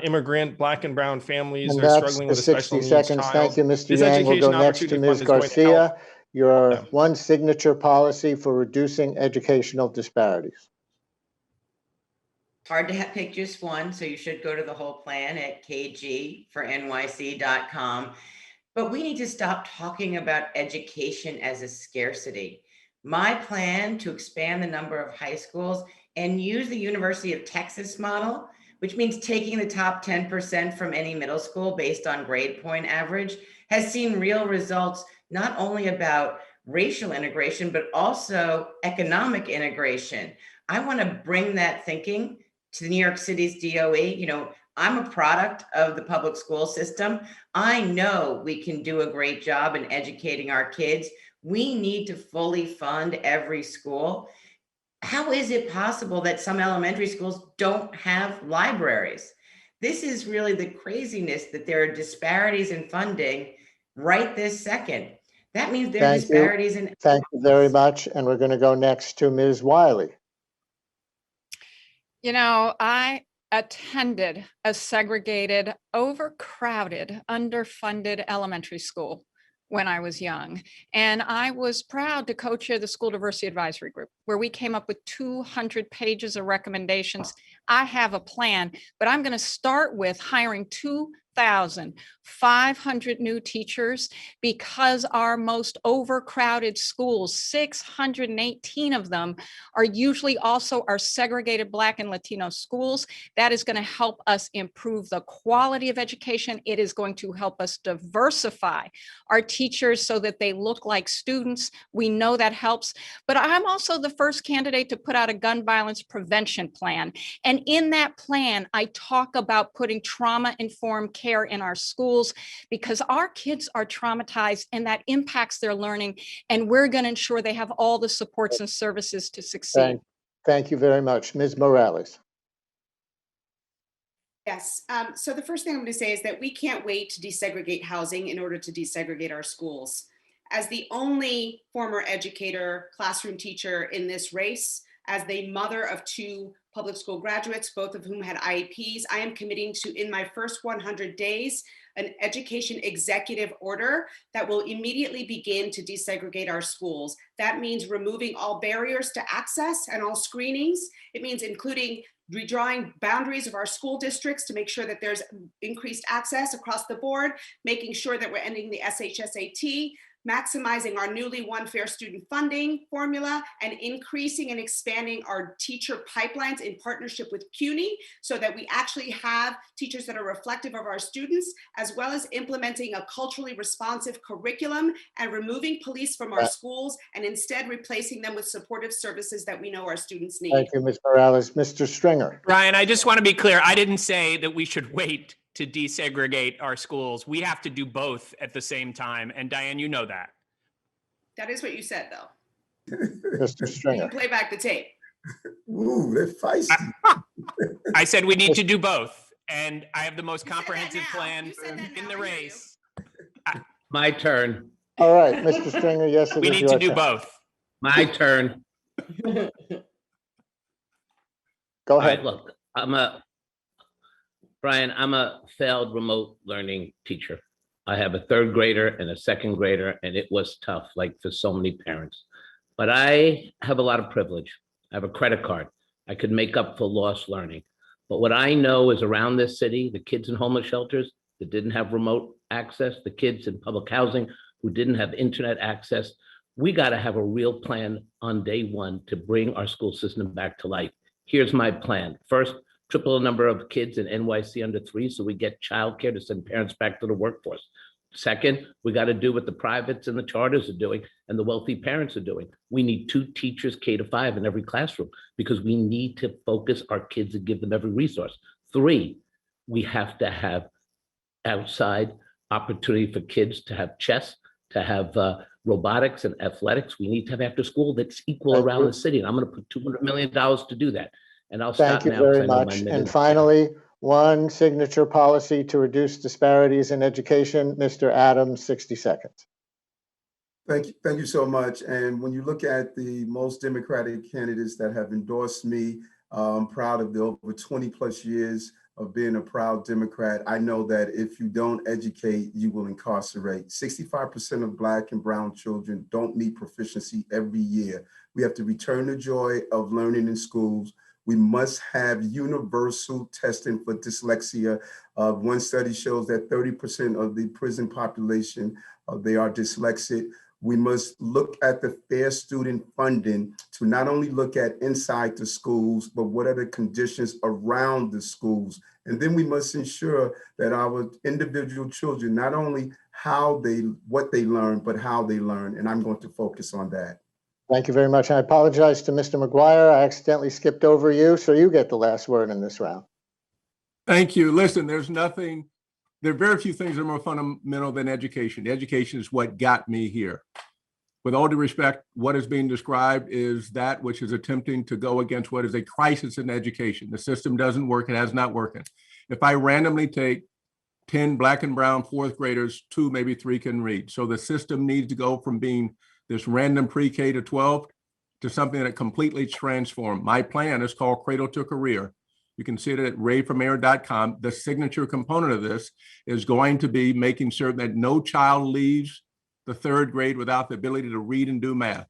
immigrant Black and brown families And who are that's struggling the with a special 60 needs seconds. child. Thank you, Mr. This Yang. We'll go education next to opportunity Ms. fund is going to Garcia. help. Your Yeah. one signature policy for reducing educational disparities. Hard to pick just one, so you should go to the whole plan at kgfornyc.com. But we need to stop talking about education as a scarcity. My plan to expand the number of high schools and use the University of Texas model, which means taking the top 10% from any middle school based on grade point average, has seen real results, not only about racial integration, but also economic integration. I want to bring that thinking to New York City's DOE. You know, I'm a product of the public school system. I know we can do a great job in educating our kids. We need to fully fund every school. How is it possible that some elementary schools don't have libraries? This is really the craziness that there are disparities in funding right this second. That means there are disparities in. Thank you very much. And we're going to go next to Ms. Wiley. You know, I attended a segregated, overcrowded, underfunded elementary school when I was young. And I was proud to co-chair the School Diversity Advisory Group, where we came up with 200 pages of recommendations. I have a plan, but I'm going to start with hiring 2,500 new teachers because our most overcrowded schools, 618 of them, are usually also our segregated Black and Latino schools. That is going to help us improve the quality of education. It is going to help us diversify our teachers so that they look like students. We know that helps. But I'm also the first candidate to put out a gun violence prevention plan. And in that plan, I talk about putting trauma-informed care care in our schools, because our kids are traumatized and that impacts their learning. And we're going to ensure they have all the supports and services to succeed. Thank you very much. Ms. Morales. Yes. So the first thing I'm going to say is that we can't wait to desegregate housing in order to desegregate our schools. As the only former educator, classroom teacher in this race, as the mother of 2 public school graduates, both of whom had IEPs, I am committing to, in my first 100 days, an education executive order that will immediately begin to desegregate our schools. That means removing all barriers to access and all screenings. It means including redrawing boundaries of our school districts to make sure that there's increased access across the board, making sure that we're ending the SHSAT, maximizing our newly won fair student funding formula, and increasing and expanding our teacher pipelines in partnership with CUNY so that we actually have teachers that are reflective of our students, as well as implementing a culturally responsive curriculum and removing police from our schools and instead replacing them with supportive services that we know our students need. Thank you, Ms. Morales. Mr. Stringer. Brian, I just want to be clear. I didn't say that we should wait to desegregate our schools. We have to do both at the same time. And Diane, you know that. That is what you said, though. Mr. You Stringer. can play back the tape. Ooh, they're feisty. I said we need to do both. And I have the most comprehensive plan in the race. My turn. All right, Mr. Stringer, yes, it We is need your to do turn. both. My turn. Go All ahead. right, look, Brian, I'm a failed remote learning teacher. I have a 3rd grader and a 2nd grader, and it was tough, like for so many parents. But I have a lot of privilege. I have a credit card. I could make up for lost learning. But what I know is around this city, the kids in homeless shelters that didn't have remote access, the kids in public housing who didn't have internet access, we got to have a real plan on day one to bring our school system back to life. Here's my plan. First, triple the number of kids in NYC under 3 so we get childcare to send parents back to the workforce. Second, we got to do what the privates and the charters are doing and the wealthy parents are doing. We need 2 teachers K-5 in every classroom because we need to focus our kids and give them every resource. 3, we have to have outside opportunity for kids to have chess, to have robotics and athletics. We need to have after school that's equal around the city. And I'm going to put $200 million to do that. And I'll stop Thank you now. 'cause very I know my much. minute And is- finally, one signature policy to reduce disparities in education. Mr. Adams, 60 seconds. Thank you so much. And when you look at the most Democratic candidates that have endorsed me, I'm proud of the over 20 plus years of being a proud Democrat. I know that if you don't educate, you will incarcerate. 65% of Black and brown children don't meet proficiency every year. We have to return the joy of learning in schools. We must have universal testing for dyslexia. One study shows that 30% of the prison population, they are dyslexic. We must look at the fair student funding to not only look at inside the schools, but what are the conditions around the schools. And then we must ensure that our individual children, not only what they learn, but how they learn. And I'm going to focus on that. Thank you very much. I apologize to Mr. Mcguire. I accidentally skipped over you, so you get the last word in this round. Thank you. Listen, there are very few things that are more fundamental than education. Education is what got me here. With all due respect, what is being described is that which is attempting to go against what is a crisis in education. The system doesn't work. It has not worked. If I randomly take 10 Black and brown 4th graders, 2, maybe 3 can read. So the system needs to go from being this random pre-K to 12 to something that completely transformed. My plan is called Cradle to Career. You can see it at rayformayor.com. The signature component of this is going to be making certain that no child leaves the 3rd grade without the ability to read and do math.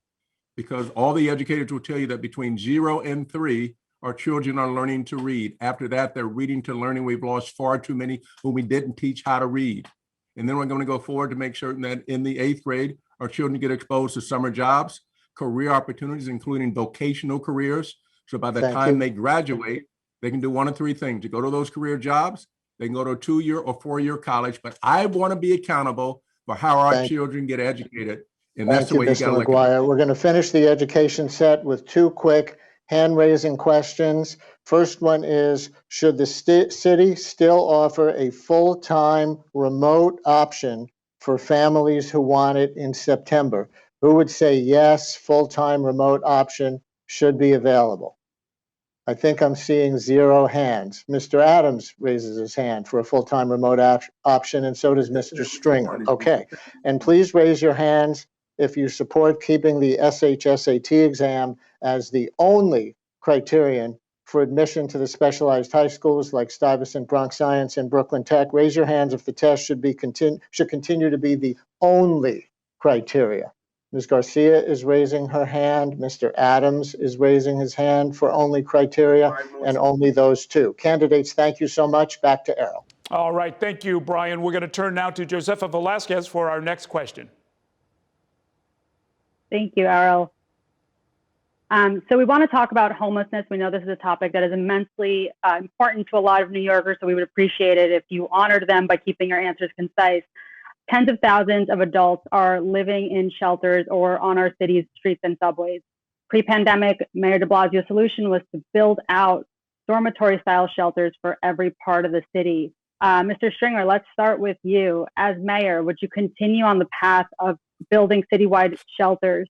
Because all the educators will tell you that between 0 and 3, our children are learning to read. After that, they're reading to learning. We've lost far too many whom we didn't teach how to read. And then we're going to go forward to make certain that in the 8th grade, our children get exposed to summer jobs, career opportunities, including vocational careers. So by the time they graduate, they can do 1 of 3 things. To go to those career jobs, they can go to a 2-year or 4-year college. But I want to be accountable for how our children get educated. And that's the way you got to look at it. We're going to finish the education set with 2 quick hand-raising questions. First one is, should the city still offer a full-time remote option for families who want it in September? Who would say yes, full-time remote option should be available? I think I'm seeing 0 hands. Mr. Adams raises his hand for a full-time remote option, and so does Mr. Stringer. Okay, and please raise your hands if you support keeping the SHSAT exam as the only criterion for admission to the specialized high schools like Stuyvesant, Bronx Science, and Brooklyn Tech. Raise your hands if the test should continue to be the only criteria. Ms. Garcia is raising her hand. Mr. Adams is raising his hand for only criteria, and only those two. Candidates, thank you so much. Back to Errol. All right, thank you, Brian. We're going to turn now to Josefa Velazquez for our next question. Thank you, Errol. So we want to talk about homelessness. We know this is a topic that is immensely important to a lot of New Yorkers, so we would appreciate it if you honored them by keeping your answers concise. Tens of thousands of adults are living in shelters or on our city's streets and subways. Pre-pandemic, Mayor de Blasio's solution was to build out dormitory-style shelters for every part of the city. Mr. Stringer, let's start with you. As mayor, would you continue on the path of building citywide shelters?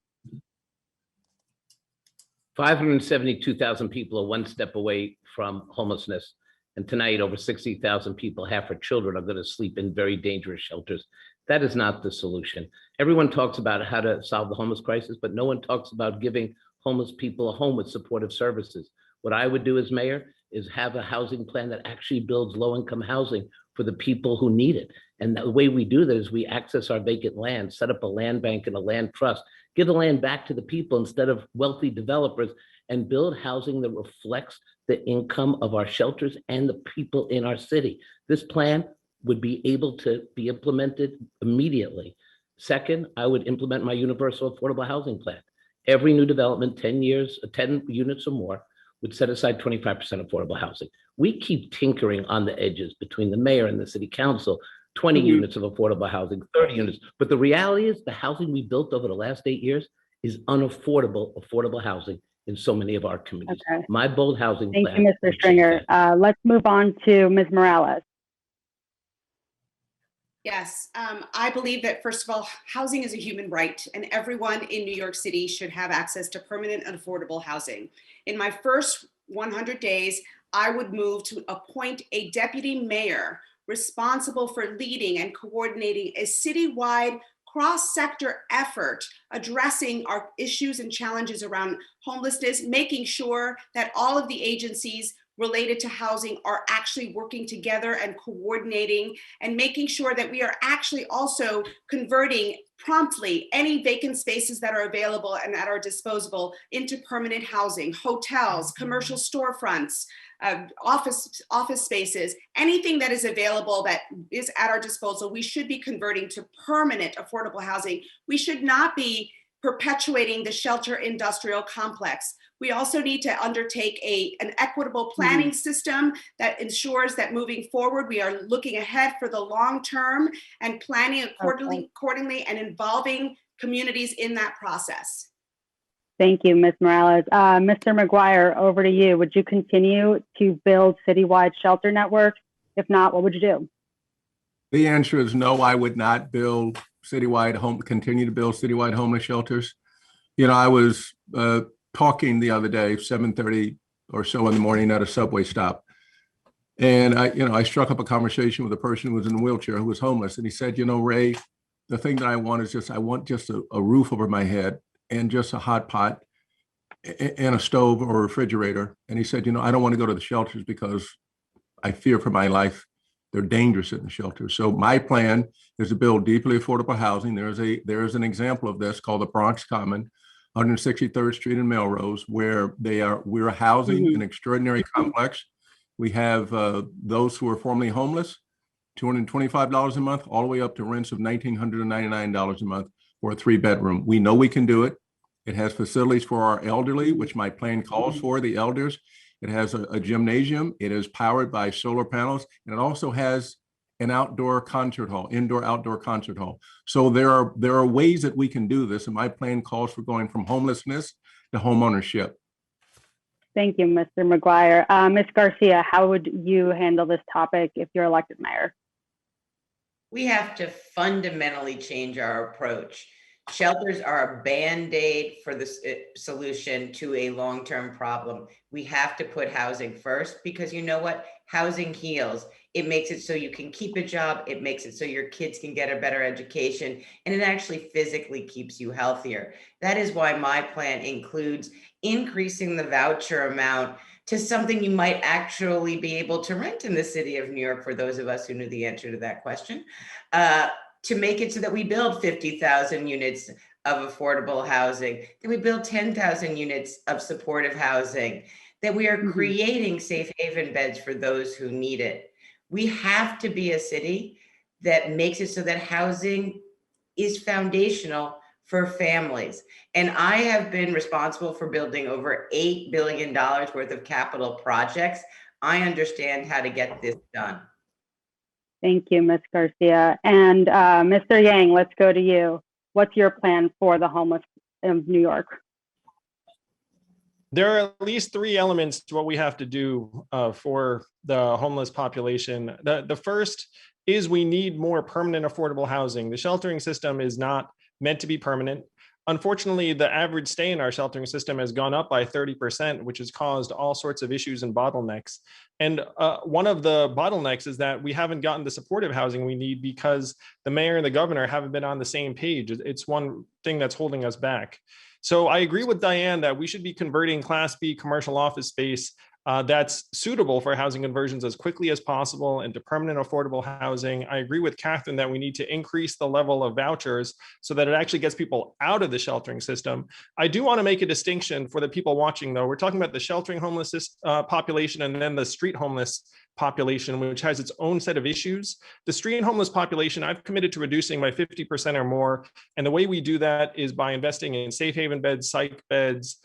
572,000 people are one step away from homelessness. And tonight, over 60,000 people, half are children, are going to sleep in very dangerous shelters. That is not the solution. Everyone talks about how to solve the homeless crisis, but no one talks about giving homeless people a home with supportive services. What I would do as mayor is have a housing plan that actually builds low-income housing for the people who need it. And the way we do that is we access our vacant land, set up a land bank and a land trust, give the land back to the people instead of wealthy developers, and build housing that reflects the income of our shelters and the people in our city. This plan would be able to be implemented immediately. Second, I would implement my universal affordable housing plan. Every new development, 10 units or more, would set aside 25% affordable housing. We keep tinkering on the edges between the mayor and the city council, 20 units of affordable housing, 30 units. But the reality is the housing we built over the last 8 years is affordable housing in so many of our communities. Okay. My bold housing plan. Thank you, Mr. Stringer. Let's move on to Ms. Morales. Yes, I believe that, first of all, housing is a human right, and everyone in New York City should have access to permanent and affordable housing. In my first 100 days, I would move to appoint a deputy mayor responsible for leading and coordinating a citywide cross-sector effort addressing our issues and challenges around homelessness, making sure that all of the agencies related to housing are actually working together and coordinating, and making sure that we are actually also converting promptly any vacant spaces that are available and at our disposal into permanent housing, hotels, commercial storefronts, office spaces, anything that is available that is at our disposal, we should be converting to permanent affordable housing. We should not be perpetuating the shelter industrial complex. We also need to undertake an equitable planning system that ensures that moving forward, we are looking ahead for the long term and planning accordingly and involving communities in that process. Thank you, Ms. Morales. Mr. Mcguire, over to you. Would you continue to build citywide shelter networks? If not, what would you do? The answer is no, I would not continue to build citywide homeless shelters. You know, I was talking the other day, 7:30 or so in the morning at a subway stop. And I struck up a conversation with a person who was in a wheelchair who was homeless. And he said, you know, Ray, the thing that I want is I want just a roof over my head and just a hot pot and a stove or a refrigerator. And he said, you know, I don't want to go to the shelters because I fear for my life. They're dangerous in the shelters. So my plan is to build deeply affordable housing. There's an example of this called the Bronx Common, 163rd Street and Melrose, where we're housing an extraordinary complex. We have those who are formerly homeless, $225 a month, all the way up to rents of $1,999 a month for a 3-bedroom. We know we can do it. It has facilities for our elderly, which my plan calls for the elders. It has a gymnasium. It is powered by solar panels, and it also has an indoor-outdoor concert hall. So there are ways that we can do this, and my plan calls for going from homelessness to homeownership. Thank you, Mr. Mcguire. Ms. Garcia, how would you handle this topic if you're elected mayor? We have to fundamentally change our approach. Shelters are a Band-Aid for the solution to a long-term problem. We have to put housing first because you know what? Housing heals. It makes it so you can keep a job. It makes it so your kids can get a better education, and it actually physically keeps you healthier. That is why my plan includes increasing the voucher amount to something you might actually be able to rent in the city of New York, for those of us who knew the answer to that question, to make it so that we build 50,000 units of affordable housing, that we build 10,000 units of supportive housing, that we are creating safe haven beds for those who need it. We have to be a city that makes it so that housing is foundational for families. And I have been responsible for building over $8 billion worth of capital projects. I understand how to get this done. Thank you, Ms. Garcia. And Mr. Yang, let's go to you. What's your plan for the homeless of New York? There are at least three elements to what we have to do for the homeless population. The first is we need more permanent affordable housing. The sheltering system is not meant to be permanent. Unfortunately, the average stay in our sheltering system has gone up by 30%, which has caused all sorts of issues and bottlenecks. And one of the bottlenecks is that we haven't gotten the supportive housing we need because the mayor and the governor haven't been on the same page. It's one thing that's holding us back. So I agree with Diane that we should be converting Class B commercial office space that's suitable for housing conversions as quickly as possible into permanent affordable housing. I agree with Catherine that we need to increase the level of vouchers so that it actually gets people out of the sheltering system. I do want to make a distinction for the people watching, though. We're talking about the sheltering homeless population and then the street homeless population, which has its own set of issues. The street homeless population, I've committed to reducing by 50% or more. And the way we do that is by investing in safe haven beds, psych beds,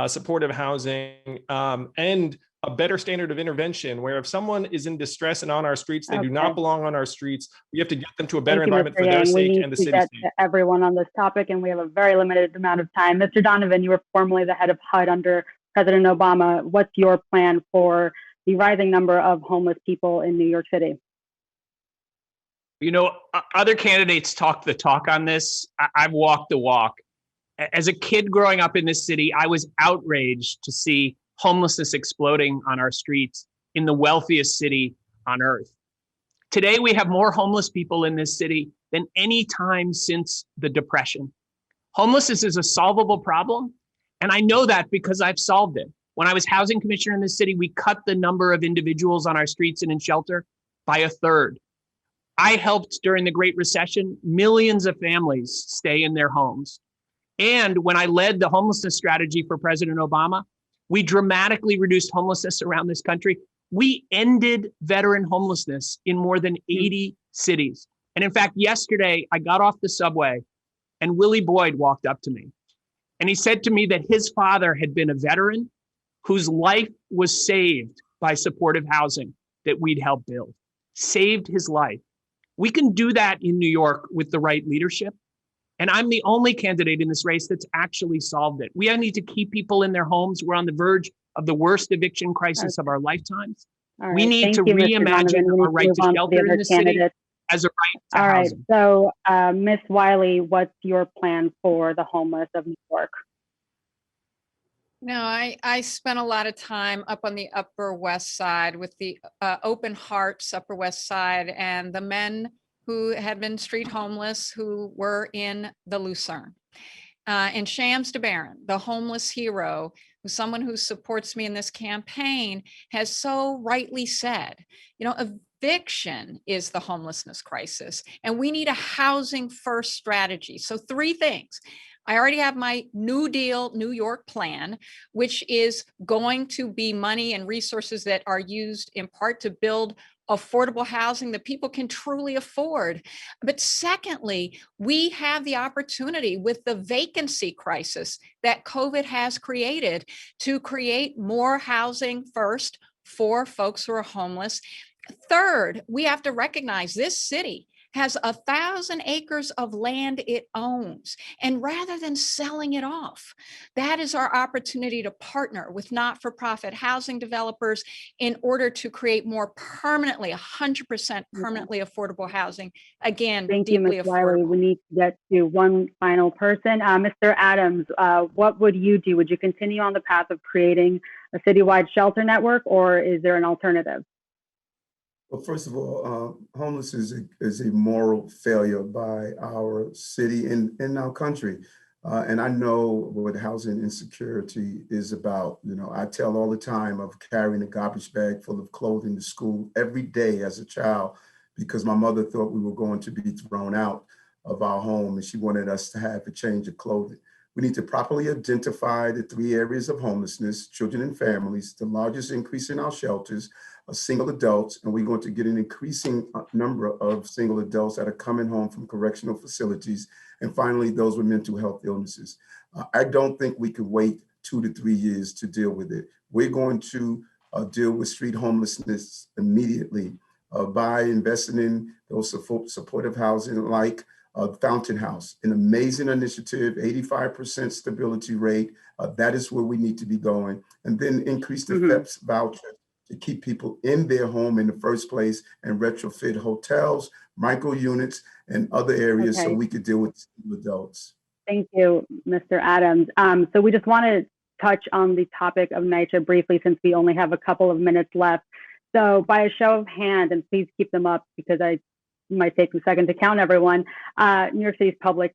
supportive housing, and a better standard of intervention, where if someone is in distress and on our streets, they do not belong on our streets. We have to get them to a better environment for their sake and the city's sake. To everyone on this topic, and we have a very limited amount of time. Mr. Donovan, you were formerly the head of HUD under President Obama. What's your plan for the rising number of homeless people in New York City? You know, other candidates talk the talk on this. I've walked the walk. As a kid growing up in this city, I was outraged to see homelessness exploding on our streets in the wealthiest city on earth. Today, we have more homeless people in this city than any time since the Depression. Homelessness is a solvable problem, and I know that because I've solved it. When I was housing commissioner in this city, we cut the number of individuals on our streets and in shelter by a third. I helped during the Great Recession, millions of families stay in their homes. And when I led the homelessness strategy for President Obama, we dramatically reduced homelessness around this country. We ended veteran homelessness in more than 80 cities. And in fact, yesterday, I got off the subway and Willie Boyd walked up to me. And he said to me that his father had been a veteran whose life was saved by supportive housing that we'd helped build. Saved his life. We can do that in New York with the right leadership. And I'm the only candidate in this race that's actually solved it. We need to keep people in their homes. We're on the verge of the worst eviction crisis of our lifetimes. Right. We need to reimagine our right to shelter in this city as a right to housing. So Ms. Wiley, what's your plan for the homeless of New York? No, I spent a lot of time up on the Upper West Side with the Open Hearts Upper West Side and the men who had been street homeless who were in the Lucerne. And Shams DeBaron, the homeless hero, who's someone who supports me in this campaign, has so rightly said, you know, eviction is the homelessness crisis, and we need a housing first strategy. So 3 things. I already have my New Deal New York plan, which is going to be money and resources that are used in part to build affordable housing that people can truly afford. But secondly, we have the opportunity with the vacancy crisis that COVID has created to create more housing first for folks who are homeless. Third, we have to recognize this city has 1,000 acres of land it owns. And rather than selling it off, that is our opportunity to partner with not-for-profit housing developers in order to create more permanently, 100% permanently affordable housing. Again, Thank you, deeply Ms. Wiley. affordable. We need to get to one final person. Mr. Adams, what would you do? Would you continue on the path of creating a citywide shelter network, or is there an alternative? Well, first of all, homelessness is a moral failure by our city and our country. And I know what housing insecurity is about. You know, I tell all the time of carrying a garbage bag full of clothing to school every day as a child because my mother thought we were going to be thrown out of our home and she wanted us to have a change of clothing. We need to properly identify the 3 areas of homelessness: children and families, the largest increase in our shelters, single adults, and we're going to get an increasing number of single adults that are coming home from correctional facilities, and finally, those with mental health illnesses. I don't think we could wait 2 to 3 years to deal with it. We're going to deal with street homelessness immediately by investing in those supportive housing like Fountain House, an amazing initiative, 85% stability rate. That is where we need to be going. And then increase the FEPS voucher to keep people in their home in the first place and retrofit hotels, micro units, and other areas so we could deal with single adults. Thank you, Mr. Adams. So we just want to touch on the topic of NYCHA briefly since we only have a couple of minutes left. So by a show of hands, and please keep them up because I might take a second to count everyone, New York City's public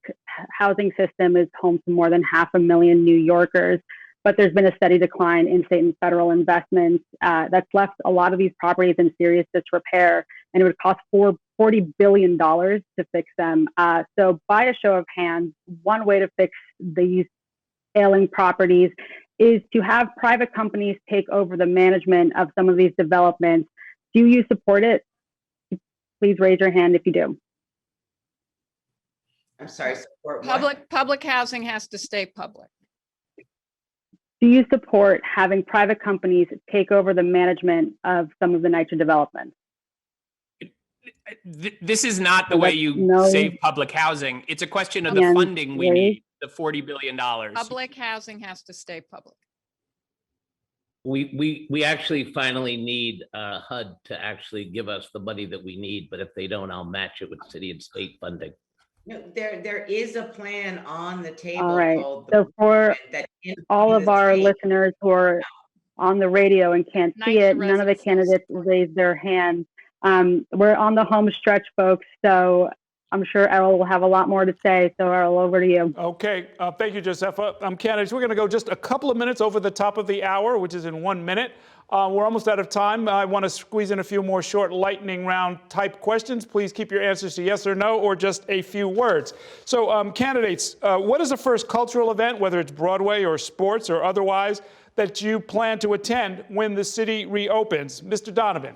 housing system is home to more than 500,000 New Yorkers, but there's been a steady decline in state and federal investments that's left a lot of these properties in serious disrepair, and it would cost $40 billion to fix them. So by a show of hands, one way to fix these ailing properties is to have private companies take over the management of some of these developments. Do you support it? Please raise your hand if you do. I'm sorry, support what? Public housing has to stay public. Do you support having private companies take over the management of some of the NYCHA developments? This is not the way you save public housing. It's a question of the funding we need, the $40 billion. Public housing has to stay public. We actually finally need HUD to actually give us the money that we need, but if they don't, I'll match it with city and state funding. No, there is a plan on the table. All right. So for all of our listeners who are on the radio and can't see it, none of the candidates raised their hands. We're on the home stretch, folks. So I'm sure Errol will have a lot more to say. So Errol, over to you. Okay, thank you, Josefa. Candidates, we're going to go just a couple of minutes over the top of the hour, which is in 1 minute. We're almost out of time. I want to squeeze in a few more short lightning round type questions. Please keep your answers to yes or no or just a few words. So candidates, what is the first cultural event, whether it's Broadway or sports or otherwise, that you plan to attend when the city reopens? Mr. Donovan.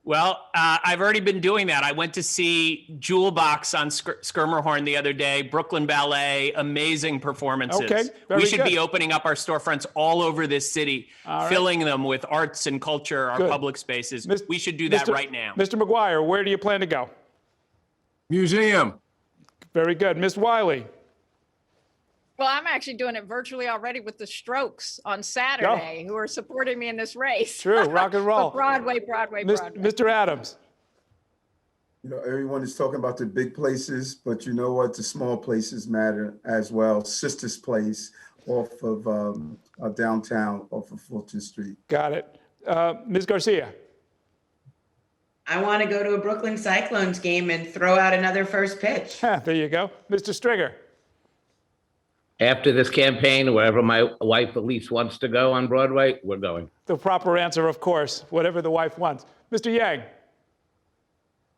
Well, I've already been doing that. I went to see Jewel Box on Skirmerhorn the other day, Brooklyn Ballet, amazing performances. Okay, we should be opening up our storefronts all over this city, filling them with arts and culture, our public spaces. We should do that right now. Mr. Mcguire, where do you plan to go? Museum. Very good. Ms. Wiley. Well, I'm actually doing it virtually already with the Strokes on Saturday, who are supporting me in this race. True, rock and roll. Broadway. Mr. Adams. You know, everyone is talking about the big places, but you know what? The small places matter as well. Sister's Place off of downtown, off of Fulton Street. Got it. Ms. Garcia. I want to go to a Brooklyn Cyclones game and throw out another first pitch. There you go. Mr. Stringer. After this campaign, wherever my wife Elise wants to go on Broadway, we're going. The proper answer, of course, whatever the wife wants. Mr. Yang.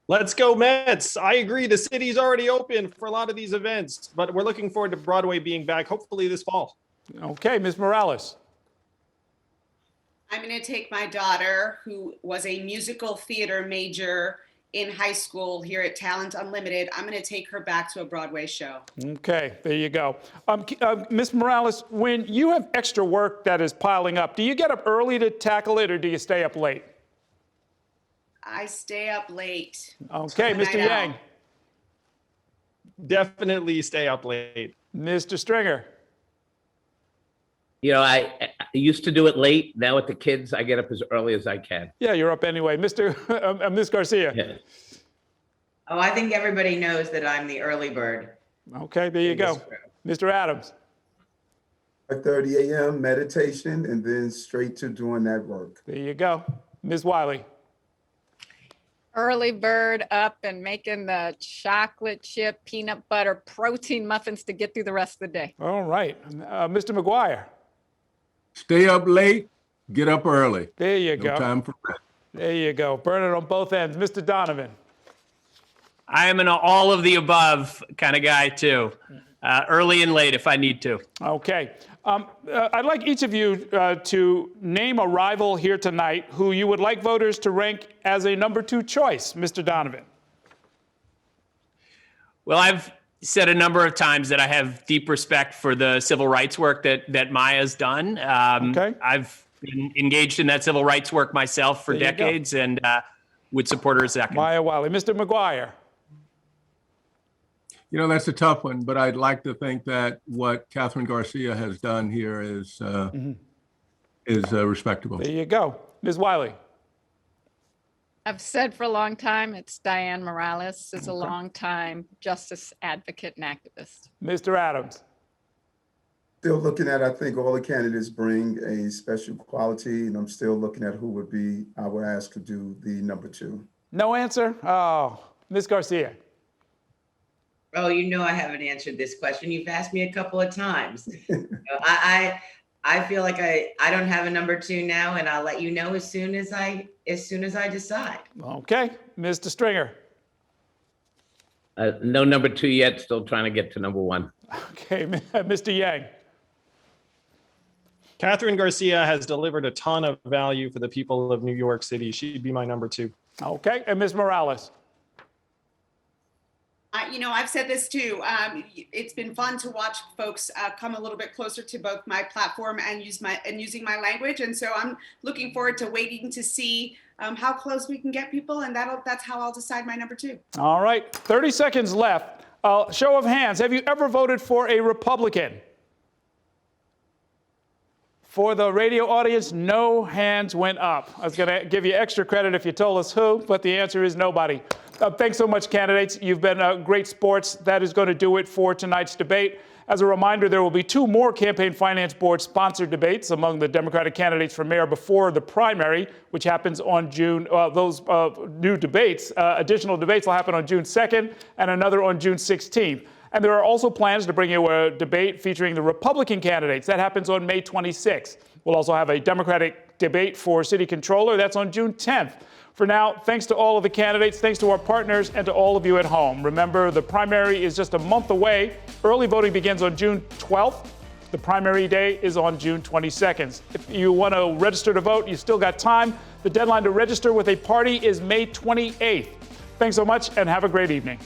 Let's go Mets. I agree. The city's already open for a lot of these events, but we're looking forward to Broadway being back, hopefully this fall. Okay, Ms. Morales. I'm going to take my daughter, who was a musical theater major in high school here at Talent Unlimited. I'm going to take her back to a Broadway show. Okay, there you go. Ms. Morales, when you have extra work that is piling up, do you get up early to tackle it or do you stay up late? I stay up late. Okay, Night Mr. owl. Yang. Definitely stay up late. Mr. Stringer. You know, I used to do it late. Now with the kids, I get up as early as I can. Yeah, you're up anyway. Ms. Garcia. Yeah. Oh, I think everybody knows that I'm the early bird. Okay, there you in go. this room. Mr. Adams. 5:30 a.m. meditation, and then straight to doing that work. There you go. Ms. Wiley. Early bird up and making the chocolate chip peanut butter protein muffins to get through the rest of the day. All right. Mr. Mcguire. Stay up late, get up early. There you No go. time for rest. There you go. Burn it on both ends. Mr. Donovan. I am an all of the above kind of guy too. Early and late if I need to. Okay. I'd like each of you to name a rival here tonight who you would like voters to rank as a number 2 choice. Mr. Donovan. Well, I've said a number of times that I have deep respect for the civil rights work that Maya's done. Okay. I've been engaged in that civil rights work myself for There you go. decades and would support her second. Maya Wiley. Mr. Mcguire. You know, that's a tough one, but I'd like to think that what Catherine Garcia has done here is respectable. There you go. Ms. Wiley. I've said for a long time, it's Diane Morales is a long time justice advocate and activist. Mr. Adams. Still looking at, I think all the candidates bring a special quality, and I'm still looking at who would be, I would ask to do the number 2. No answer? Oh, Ms. Garcia. Oh, you know I haven't answered this question. You've asked me a couple of times. I feel like I don't have a number 2 now, and I'll let you know as soon as I decide. Okay. Mr. Stringer. No number 2 yet, still trying to get to number 1. Okay. Mr. Yang. Catherine Garcia has delivered a ton of value for the people of New York City. She'd be my number 2. Okay. And Ms. Morales. You know, I've said this too. It's been fun to watch folks come a little bit closer to both my platform and using my language. And so I'm looking forward to waiting to see how close we can get people, and that's how I'll decide my number 2. All right. 30 seconds left. Show of hands. Have you ever voted for a Republican? For the radio audience, no hands went up. I was going to give you extra credit if you told us who, but the answer is nobody. Thanks so much, candidates. You've been great sports. That is going to do it for tonight's debate. As a reminder, there will be 2 more Campaign Finance Board sponsored debates among the Democratic candidates for mayor before the primary, which happens on June. Those new debates, additional debates will happen on June 2nd and another on June 16th. And there are also plans to bring you a debate featuring the Republican candidates. That happens on May 26th. We'll also have a Democratic debate for city controller. That's on June 10th. For now, thanks to all of the candidates, thanks to our partners, and to all of you at home. Remember, the primary is just a month away. Early voting begins on June 12th. The primary day is on June 22nd. If you want to register to vote, you've still got time. The deadline to register with a party is May 28th. Thanks so much, and have a great evening.